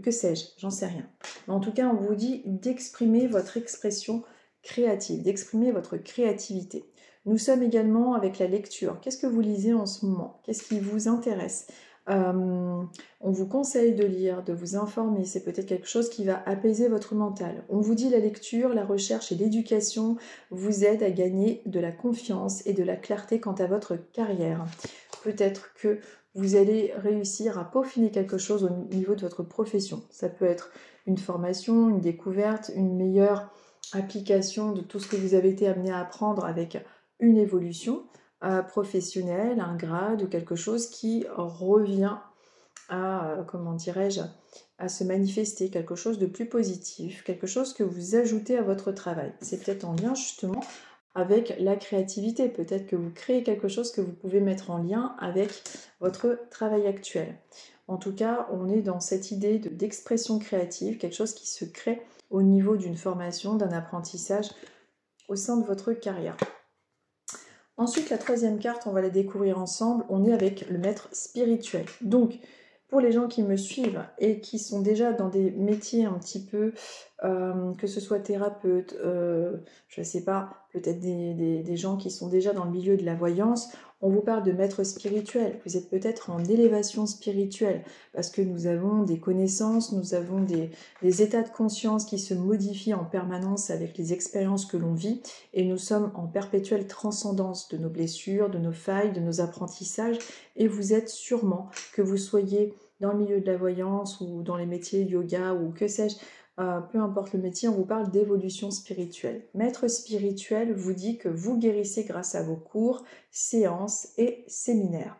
que sais-je? J'en sais rien. Mais en tout cas, on vous dit d'exprimer votre expression créative, d'exprimer votre créativité. Nous sommes également avec la lecture. Qu'est-ce que vous lisez en ce moment? Qu'est-ce qui vous intéresse? On vous conseille de lire, de vous informer, c'est peut-être quelque chose qui va apaiser votre mental. On vous dit la lecture, la recherche et l'éducation vous aident à gagner de la confiance et de la clarté quant à votre carrière. Peut-être que vous allez réussir à peaufiner quelque chose au niveau de votre profession. Ça peut être une formation, une découverte, une meilleure application de tout ce que vous avez été amené à apprendre avec une évolution professionnelle, un grade ou quelque chose qui revient à, comment dirais-je, à se manifester, quelque chose de plus positif, quelque chose que vous ajoutez à votre travail. C'est peut-être en lien justement avec la créativité. Peut-être que vous créez quelque chose que vous pouvez mettre en lien avec votre travail actuel. En tout cas, on est dans cette idée d'expression créative, quelque chose qui se crée au niveau d'une formation, d'un apprentissage au sein de votre carrière. Ensuite, la troisième carte, on va la découvrir ensemble. On est avec le maître spirituel. Donc, pour les gens qui me suivent et qui sont déjà dans des métiers un petit peu, que ce soit thérapeute, je ne sais pas, peut-être des gens qui sont déjà dans le milieu de la voyance, on vous parle de maître spirituel. Vous êtes peut-être en élévation spirituelle parce que nous avons des connaissances, nous avons des états de conscience qui se modifient en permanence avec les expériences que l'on vit et nous sommes en perpétuelle transcendance de nos blessures, de nos failles, de nos apprentissages et vous êtes sûrement, que vous soyez dans le milieu de la voyance ou dans les métiers yoga ou que sais-je, peu importe le métier, on vous parle d'évolution spirituelle. Maître spirituel vous dit que vous guérissez grâce à vos cours, séances et séminaires.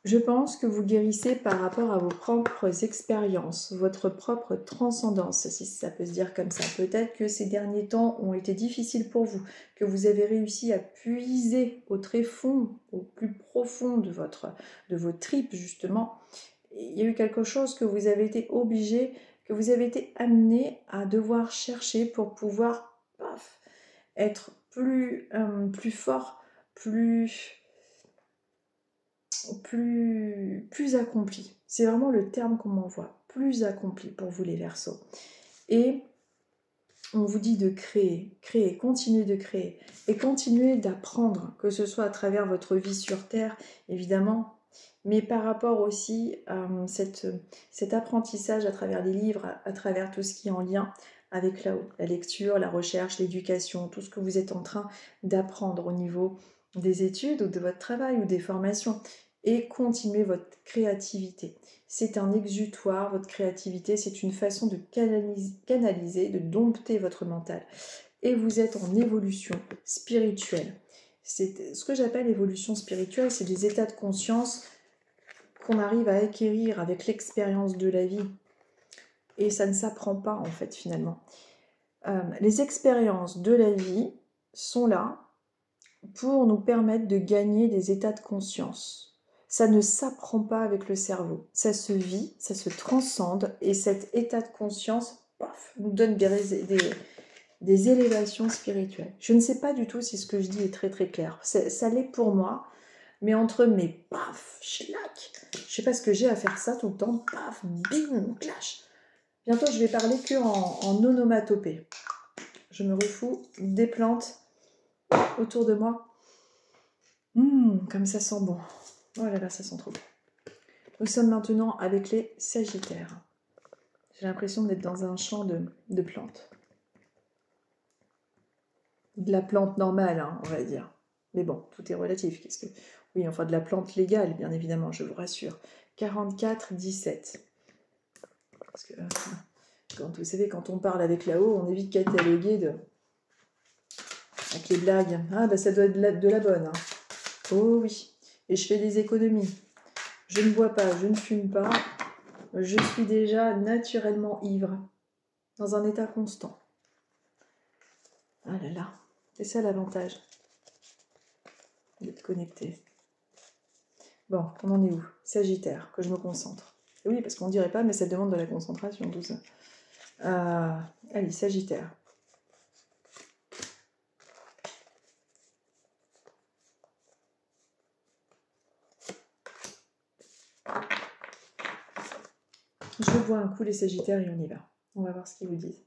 Je pense que vous guérissez par rapport à vos propres expériences, votre propre transcendance, si ça peut se dire comme ça. Peut-être que ces derniers temps ont été difficiles pour vous, que vous avez réussi à puiser au tréfonds, au plus profond de vos tripes justement. Il y a eu quelque chose que vous avez été obligé, que vous avez été amené à devoir chercher pour pouvoir être plus fort, plus accompli. C'est vraiment le terme qu'on m'envoie. Plus accompli pour vous les Verseaux. Et on vous dit de créer, continuer de créer et continuer d'apprendre, que ce soit à travers votre vie sur Terre, évidemment, mais par rapport aussi à cet apprentissage à travers les livres, à travers tout ce qui est en lien avec la lecture, la recherche, l'éducation, tout ce que vous êtes en train d'apprendre au niveau des études ou de votre travail ou des formations et continuer votre créativité. C'est un exutoire, votre créativité, c'est une façon de canaliser, de dompter votre mental. Et vous êtes en évolution spirituelle. C'est ce que j'appelle évolution spirituelle, c'est des états de conscience qu'on arrive à acquérir avec l'expérience de la vie. Et ça ne s'apprend pas en fait finalement. Les expériences de la vie sont là pour nous permettre de gagner des états de conscience. Ça ne s'apprend pas avec le cerveau. Ça se vit, ça se transcende et cet état de conscience nous donne des élévations spirituelles. Je ne sais pas du tout si ce que je dis est très très clair. Ça l'est pour moi, mais entre mes schlac, je sais pas ce que j'ai à faire ça tout le temps, bing, clash. Bientôt je vais parler que en onomatopée. Je me refous des plantes autour de moi. Comme ça sent bon. Oh là là, ça sent trop bon. Nous sommes maintenant avec les Sagittaires. J'ai l'impression d'être dans un champ de plantes. De la plante normale, hein, on va dire. Mais bon, tout est relatif. Oui, enfin de la plante légale, bien évidemment, je vous rassure. 44-17. Parce que, vous savez, quand on parle avec là-haut, on évite de cataloguer avec les blagues. Ah, ça doit être de la bonne. Hein. Oh oui. Et je fais des économies. Je ne bois pas, je ne fume pas. Je suis déjà naturellement ivre, dans un état constant. Ah là là, c'est ça l'avantage d'être connecté. Bon, on en est où? Sagittaire, que je me concentre. Et oui, parce qu'on ne dirait pas, mais ça demande de la concentration, tout ça. Allez, Sagittaire. Je revois un coup les Sagittaires et on y va. On va voir ce qu'ils vous disent.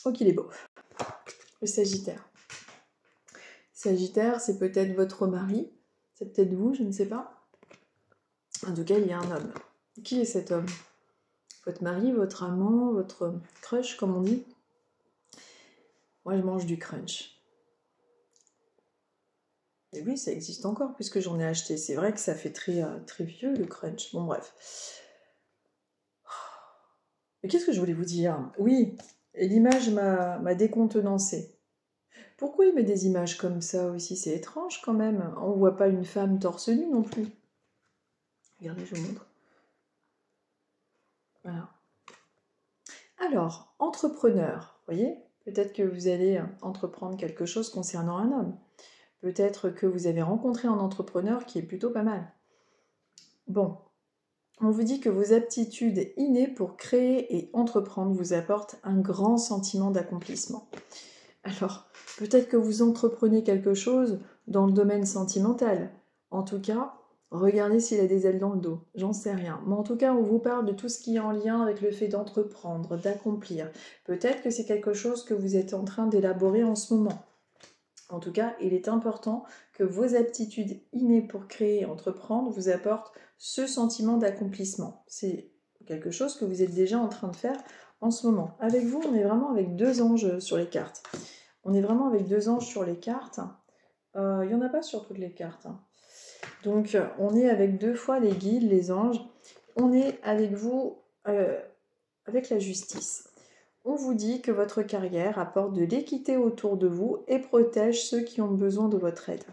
Oh, qu'il est beau. Le Sagittaire. Sagittaire, c'est peut-être votre mari. C'est peut-être vous, je ne sais pas. En tout cas, il y a un homme. Qui est cet homme? Votre mari, votre amant, votre crush, comme on dit? Moi, je mange du crunch. Et oui, ça existe encore, puisque j'en ai acheté. C'est vrai que ça fait très, très vieux, le crunch. Bon, bref. Mais qu'est-ce que je voulais vous dire? Oui, l'image m'a décontenancée. Pourquoi il met des images comme ça aussi? C'est étrange quand même. On voit pas une femme torse nu non plus. Regardez, je vous montre. Voilà. Alors, entrepreneur, vous voyez? Peut-être que vous allez entreprendre quelque chose concernant un homme. Peut-être que vous avez rencontré un entrepreneur qui est plutôt pas mal. Bon, on vous dit que vos aptitudes innées pour créer et entreprendre vous apportent un grand sentiment d'accomplissement. Alors, peut-être que vous entreprenez quelque chose dans le domaine sentimental. En tout cas, regardez s'il a des ailes dans le dos. J'en sais rien. Mais en tout cas, on vous parle de tout ce qui est en lien avec le fait d'entreprendre, d'accomplir. Peut-être que c'est quelque chose que vous êtes en train d'élaborer en ce moment. En tout cas, il est important que vos aptitudes innées pour créer et entreprendre vous apportent ce sentiment d'accomplissement. C'est quelque chose que vous êtes déjà en train de faire en ce moment. Avec vous, on est vraiment avec deux anges sur les cartes. On est vraiment avec deux anges sur les cartes. Il n'y en a pas sur toutes les cartes. Donc, on est avec deux fois les guides, les anges. On est avec vous, avec la justice. On vous dit que votre carrière apporte de l'équité autour de vous et protège ceux qui ont besoin de votre aide.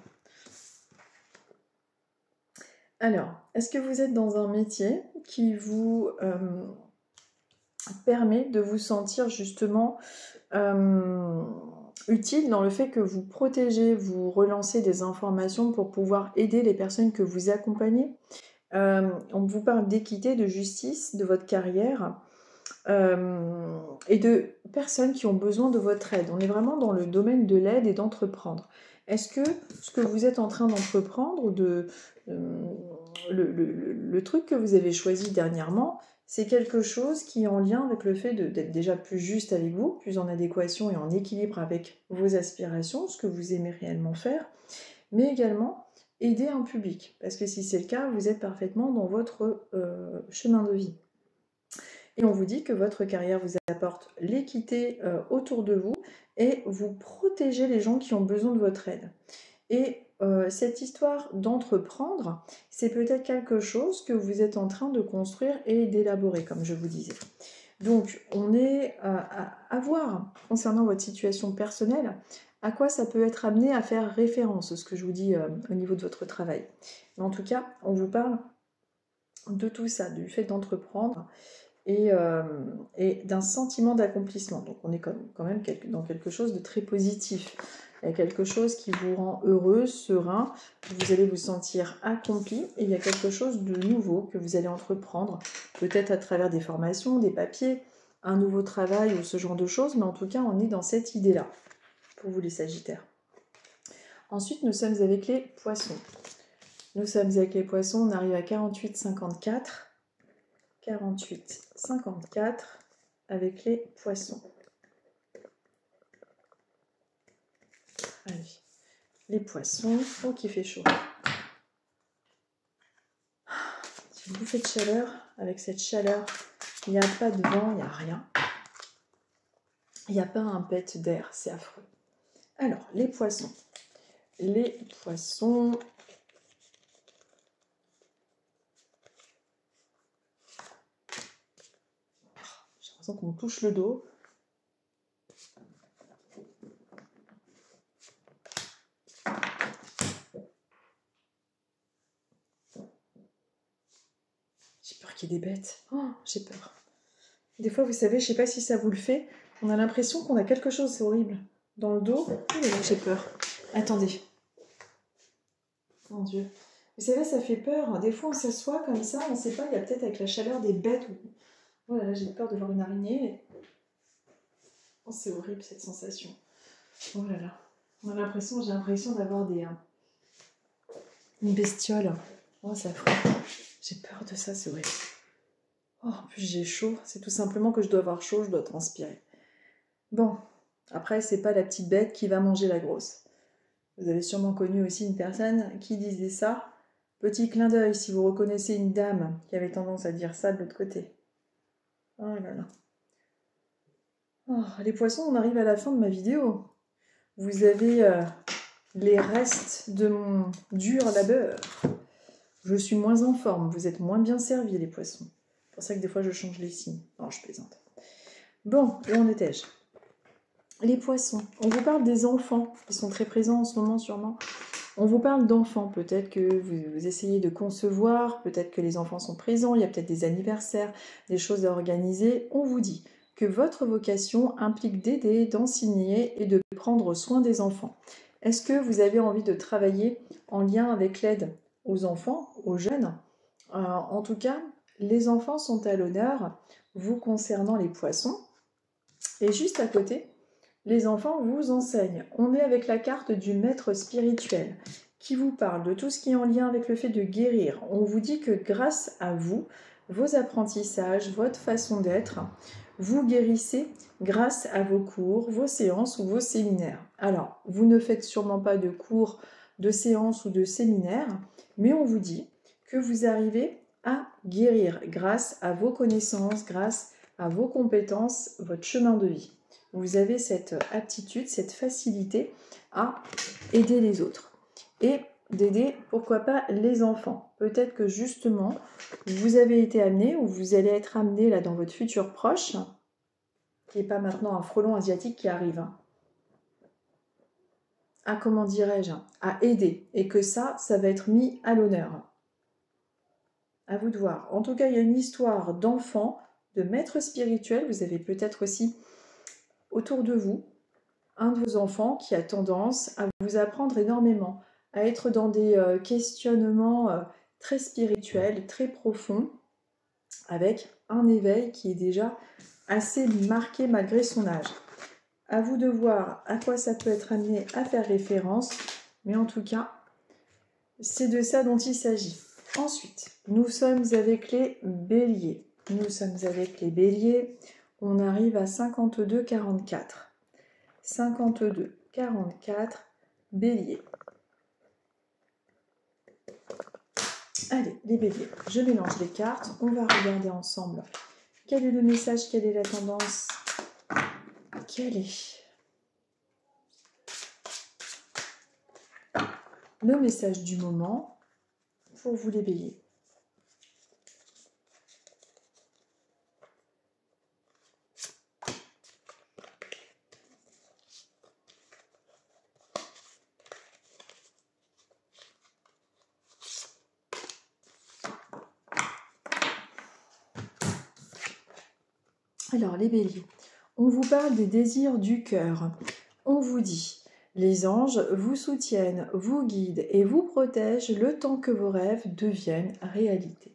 Alors, est-ce que vous êtes dans un métier qui vous permet de vous sentir justement utile dans le fait que vous protégez, vous relancez des informations pour pouvoir aider les personnes que vous accompagnez? On vous parle d'équité, de justice, de votre carrière. Et de personnes qui ont besoin de votre aide. On est vraiment dans le domaine de l'aide et d'entreprendre. Est-ce que ce que vous êtes en train d'entreprendre, le truc que vous avez choisi dernièrement, c'est quelque chose qui est en lien avec le fait d'être déjà plus juste avec vous, plus en adéquation et en équilibre avec vos aspirations, ce que vous aimez réellement faire, mais également aider un public. Parce que si c'est le cas, vous êtes parfaitement dans votre chemin de vie. Et on vous dit que votre carrière vous apporte l'équité autour de vous et vous protégez les gens qui ont besoin de votre aide. Et cette histoire d'entreprendre, c'est peut-être quelque chose que vous êtes en train de construire et d'élaborer, comme je vous disais. Donc, on est à voir, concernant votre situation personnelle, à quoi ça peut être amené à faire référence, ce que je vous dis au niveau de votre travail. Mais en tout cas, on vous parle de tout ça, du fait d'entreprendre, et d'un sentiment d'accomplissement. Donc on est quand même dans quelque chose de très positif. Il y a quelque chose qui vous rend heureux, serein, vous allez vous sentir accompli et il y a quelque chose de nouveau que vous allez entreprendre, peut-être à travers des formations, des papiers, un nouveau travail ou ce genre de choses, mais en tout cas on est dans cette idée-là, pour vous les Sagittaires. Ensuite nous sommes avec les Poissons. Nous sommes avec les Poissons, on arrive à 48-54. 48-54 avec les Poissons. Allez, les Poissons, oh qu'il fait chaud. C'est une bouffée de chaleur. Avec cette chaleur, il n'y a pas de vent, il n'y a rien. Il n'y a pas un pet d'air, c'est affreux. Alors, les Poissons. Les Poissons... J'ai l'impression qu'on me touche le dos. J'ai peur qu'il y ait des bêtes. Oh, j'ai peur. Des fois, vous savez, je ne sais pas si ça vous le fait, On a l'impression qu'on a quelque chose, c'est horrible. Dans le dos. Oh là là, j'ai peur. Attendez. Mon Dieu. Vous savez, ça fait peur. Des fois, on s'assoit comme ça, on ne sait pas, il y a peut-être avec la chaleur des bêtes. Oh là là, j'ai peur de voir une araignée. Oh, c'est horrible cette sensation. Oh là là. J'ai l'impression d'avoir une bestiole. Oh, ça froid. J'ai peur de ça, c'est horrible. Oh, en plus j'ai chaud. C'est tout simplement que je dois avoir chaud, je dois transpirer. Bon, après, c'est pas la petite bête qui va manger la grosse. Vous avez sûrement connu aussi une personne qui disait ça. Petit clin d'œil si vous reconnaissez une dame qui avait tendance à dire ça de l'autre côté. Oh là là. Oh, les poissons, on arrive à la fin de ma vidéo. Vous avez les restes de mon dur labeur. Je suis moins en forme, vous êtes moins bien servis les poissons. C'est pour ça que des fois je change les signes. Non, je plaisante. Bon, où en étais-je? Les poissons. On vous parle des enfants qui sont très présents en ce moment sûrement. On vous parle d'enfants. Peut-être que vous essayez de concevoir, peut-être que les enfants sont présents, il y a peut-être des anniversaires, des choses à organiser. On vous dit que votre vocation implique d'aider, d'enseigner et de prendre soin des enfants. Est-ce que vous avez envie de travailler en lien avec l'aide aux enfants, aux jeunes? En tout cas, les enfants sont à l'honneur, vous concernant les poissons. Et juste à côté, les enfants vous enseignent. On est avec la carte du maître spirituel qui vous parle de tout ce qui est en lien avec le fait de guérir. On vous dit que grâce à vous, vos apprentissages, votre façon d'être, vous guérissez grâce à vos cours, vos séances ou vos séminaires. Alors, vous ne faites sûrement pas de cours, de séances ou de séminaires, mais on vous dit que vous arrivez à guérir grâce à vos connaissances, grâce à vos compétences, votre chemin de vie. Vous avez cette aptitude, cette facilité à aider les autres. Et d'aider, pourquoi pas, les enfants. Peut-être que justement, vous avez été amené ou vous allez être amené là dans votre futur proche, qui n'est pas maintenant un frelon asiatique qui arrive, à, comment dirais-je, à aider. Et que ça va être mis à l'honneur. À vous de voir. En tout cas, il y a une histoire d'enfant, de maître spirituel. Vous avez peut-être aussi autour de vous un de vos enfants qui a tendance à vous apprendre énormément, à être dans des questionnements très spirituels, très profonds, avec un éveil qui est déjà assez marqué malgré son âge. À vous de voir à quoi ça peut être amené à faire référence, mais en tout cas, c'est de ça dont il s'agit. Ensuite, nous sommes avec les béliers. Nous sommes avec les béliers, on arrive à 52-44. 52, 44, bélier. Allez, les béliers, je mélange les cartes. On va regarder ensemble quel est le message, quelle est la tendance, quel est le message du moment pour vous les béliers. Alors, les béliers, on vous parle des désirs du cœur. On vous dit, les anges vous soutiennent, vous guident et vous protègent le temps que vos rêves deviennent réalité.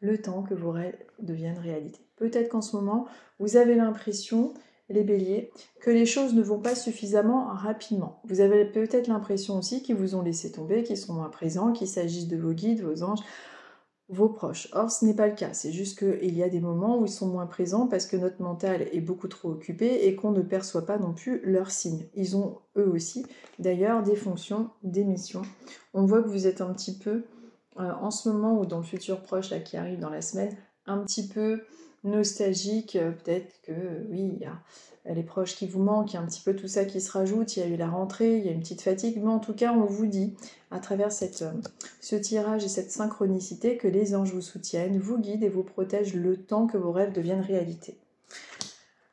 Le temps que vos rêves deviennent réalité. Peut-être qu'en ce moment, vous avez l'impression, les béliers, que les choses ne vont pas suffisamment rapidement. Vous avez peut-être l'impression aussi qu'ils vous ont laissé tomber, qu'ils sont moins présents, qu'il s'agisse de vos guides, vos anges, vos proches. Or, ce n'est pas le cas. C'est juste qu'il y a des moments où ils sont moins présents parce que notre mental est beaucoup trop occupé et qu'on ne perçoit pas non plus leurs signes. Ils ont eux aussi, d'ailleurs, des fonctions, des missions. On voit que vous êtes un petit peu, en ce moment ou dans le futur proche là, qui arrive dans la semaine, un petit peu nostalgique. Peut-être que, oui, il y a les proches qui vous manquent, il y a un petit peu tout ça qui se rajoute, il y a eu la rentrée, il y a une petite fatigue, mais en tout cas, on vous dit, à travers ce tirage et cette synchronicité, que les anges vous soutiennent, vous guident et vous protègent le temps que vos rêves deviennent réalité.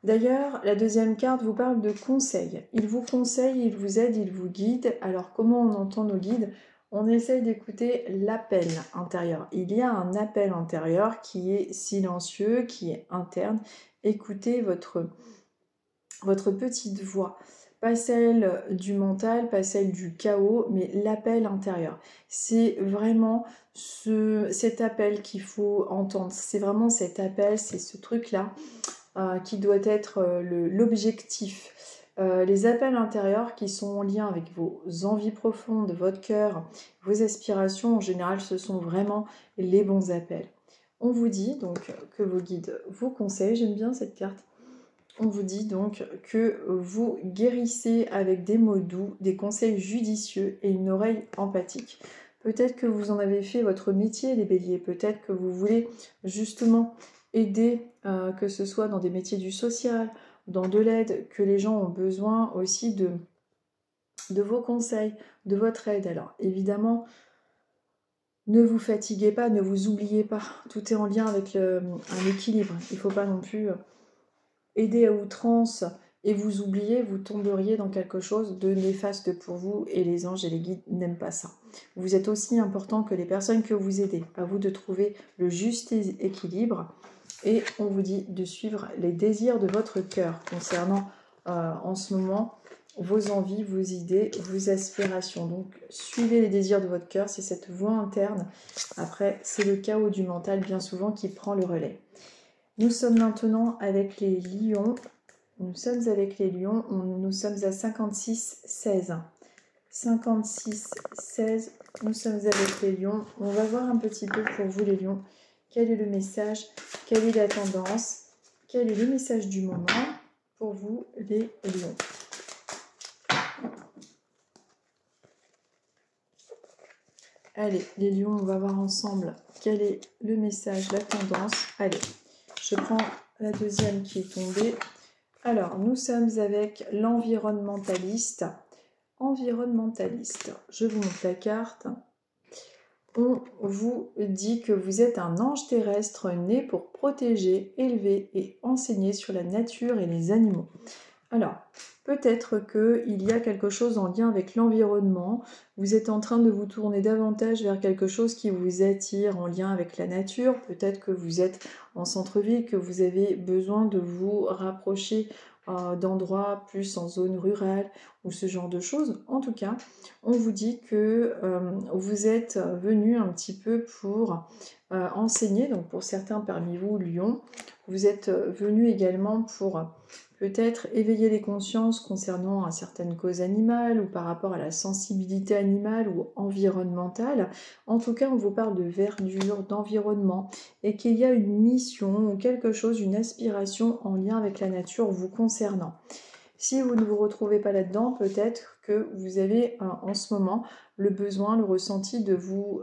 D'ailleurs, la deuxième carte vous parle de conseils. Il vous conseille, il vous aide, il vous guide. Alors, comment on entend nos guides? On essaye d'écouter l'appel intérieur. Il y a un appel intérieur qui est silencieux, qui est interne. Écoutez votre votre petite voix, pas celle du mental, pas celle du chaos, mais l'appel intérieur. C'est vraiment cet appel qu'il faut entendre. C'est vraiment cet appel, c'est ce truc-là qui doit être l'objectif. Les appels intérieurs qui sont en lien avec vos envies profondes, votre cœur, vos aspirations, en général, ce sont vraiment les bons appels. On vous dit donc que vos guides vous conseillent, j'aime bien cette carte, on vous dit donc que vous guérissez avec des mots doux, des conseils judicieux et une oreille empathique. Peut-être que vous en avez fait votre métier, les béliers. Peut-être que vous voulez justement aider, que ce soit dans des métiers du social, dans de l'aide, que les gens ont besoin aussi de vos conseils, de votre aide. Alors évidemment, ne vous fatiguez pas, ne vous oubliez pas. Tout est en lien avec un équilibre. Il ne faut pas non plus aider à outrance et vous oubliez, vous tomberiez dans quelque chose de néfaste pour vous et les anges et les guides n'aiment pas ça. Vous êtes aussi important que les personnes que vous aidez. À vous de trouver le juste équilibre et on vous dit de suivre les désirs de votre cœur concernant en ce moment vos envies, vos idées, vos aspirations. Donc suivez les désirs de votre cœur, c'est cette voix interne. Après, c'est le chaos du mental bien souvent qui prend le relais. Nous sommes maintenant avec les lions. Nous sommes avec les lions. Nous sommes à 56-16. 56-16. Nous sommes avec les lions. On va voir un petit peu pour vous les lions. Quel est le message? Quelle est la tendance? Quel est le message du moment pour vous les lions? Allez, les lions, on va voir ensemble quel est le message, la tendance. Allez, je prends la deuxième qui est tombée. Alors, nous sommes avec l'environnementaliste. Environnementaliste, je vous montre la carte. On vous dit que vous êtes un ange terrestre né pour protéger, élever et enseigner sur la nature et les animaux. Alors, peut-être qu'il y a quelque chose en lien avec l'environnement. Vous êtes en train de vous tourner davantage vers quelque chose qui vous attire en lien avec la nature. Peut-être que vous êtes en centre-ville, que vous avez besoin de vous rapprocher d'endroits plus en zone rurale ou ce genre de choses. En tout cas, on vous dit que vous êtes venu un petit peu pour enseigner. Donc pour certains parmi vous, Lyon, vous êtes venu également pour peut-être éveiller les consciences concernant certaines causes animales ou par rapport à la sensibilité animale ou environnementale. En tout cas, on vous parle de verdure, d'environnement et qu'il y a une mission ou quelque chose, une aspiration en lien avec la nature vous concernant. Si vous ne vous retrouvez pas là-dedans, peut-être que vous avez en ce moment le besoin, le ressenti de vous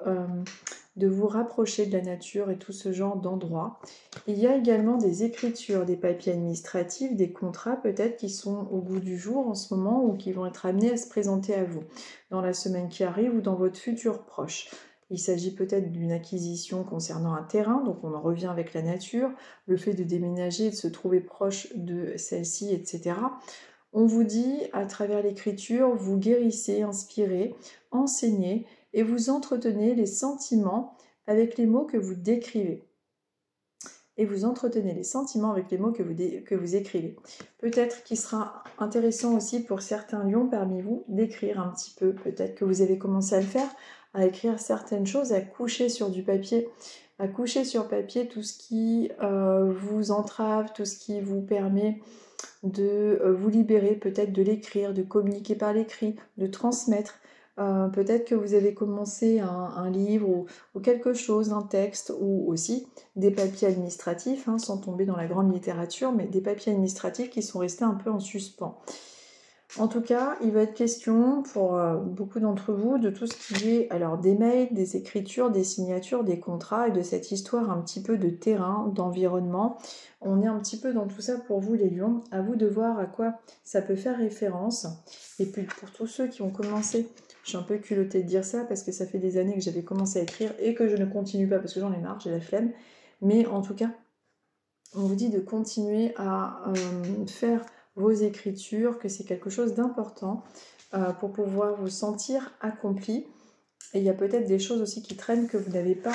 rapprocher de la nature et tout ce genre d'endroits. Il y a également des écritures, des papiers administratifs, des contrats peut-être qui sont au goût du jour en ce moment ou qui vont être amenés à se présenter à vous dans la semaine qui arrive ou dans votre futur proche. Il s'agit peut-être d'une acquisition concernant un terrain, donc on en revient avec la nature, le fait de déménager, de se trouver proche de celle-ci, etc. On vous dit, à travers l'écriture, vous guérissez, inspirez, enseignez et vous entretenez les sentiments avec les mots que vous décrivez. Et vous entretenez les sentiments avec les mots que vous écrivez. Peut-être qu'il sera intéressant aussi pour certains lions parmi vous d'écrire un petit peu. Peut-être que vous avez commencé à le faire, à écrire certaines choses, à coucher sur du papier. À coucher sur papier tout ce qui vous entrave, tout ce qui vous permet de vous libérer, peut-être de l'écrire, de communiquer par l'écrit, de transmettre. Peut-être que vous avez commencé un livre ou quelque chose, un texte, ou aussi des papiers administratifs, sans tomber dans la grande littérature, mais des papiers administratifs qui sont restés un peu en suspens. En tout cas, il va être question pour beaucoup d'entre vous de tout ce qui est alors des mails, des écritures, des signatures, des contrats et de cette histoire un petit peu de terrain, d'environnement. On est un petit peu dans tout ça pour vous les lions. À vous de voir à quoi ça peut faire référence. Et puis pour tous ceux qui ont commencé, je suis un peu culottée de dire ça parce que ça fait des années que j'avais commencé à écrire et que je ne continue pas parce que j'en ai marre, j'ai la flemme. Mais en tout cas, on vous dit de continuer à faire vos écritures, que c'est quelque chose d'important pour pouvoir vous sentir accompli. Et il y a peut-être des choses aussi qui traînent que vous n'avez pas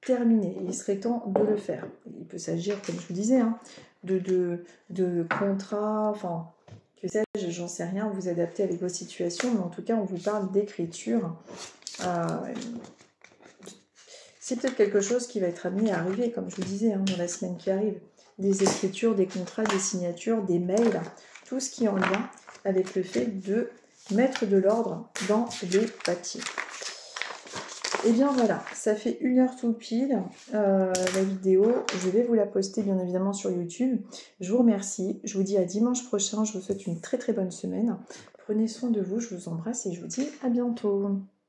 terminées. Il serait temps de le faire. Il peut s'agir, comme je vous disais, de contrats, enfin que sais-je, j'en sais rien, vous adaptez avec vos situations, mais en tout cas, on vous parle d'écriture. C'est peut-être quelque chose qui va être amené à arriver, comme je vous disais, dans la semaine qui arrive. Des écritures, des contrats, des signatures, des mails, tout ce qui est en lien avec le fait de mettre de l'ordre dans les papiers. Et bien voilà, ça fait 1 heure tout pile, la vidéo. Je vais vous la poster bien évidemment sur YouTube. Je vous remercie, je vous dis à dimanche prochain. Je vous souhaite une très très bonne semaine. Prenez soin de vous, je vous embrasse et je vous dis à bientôt.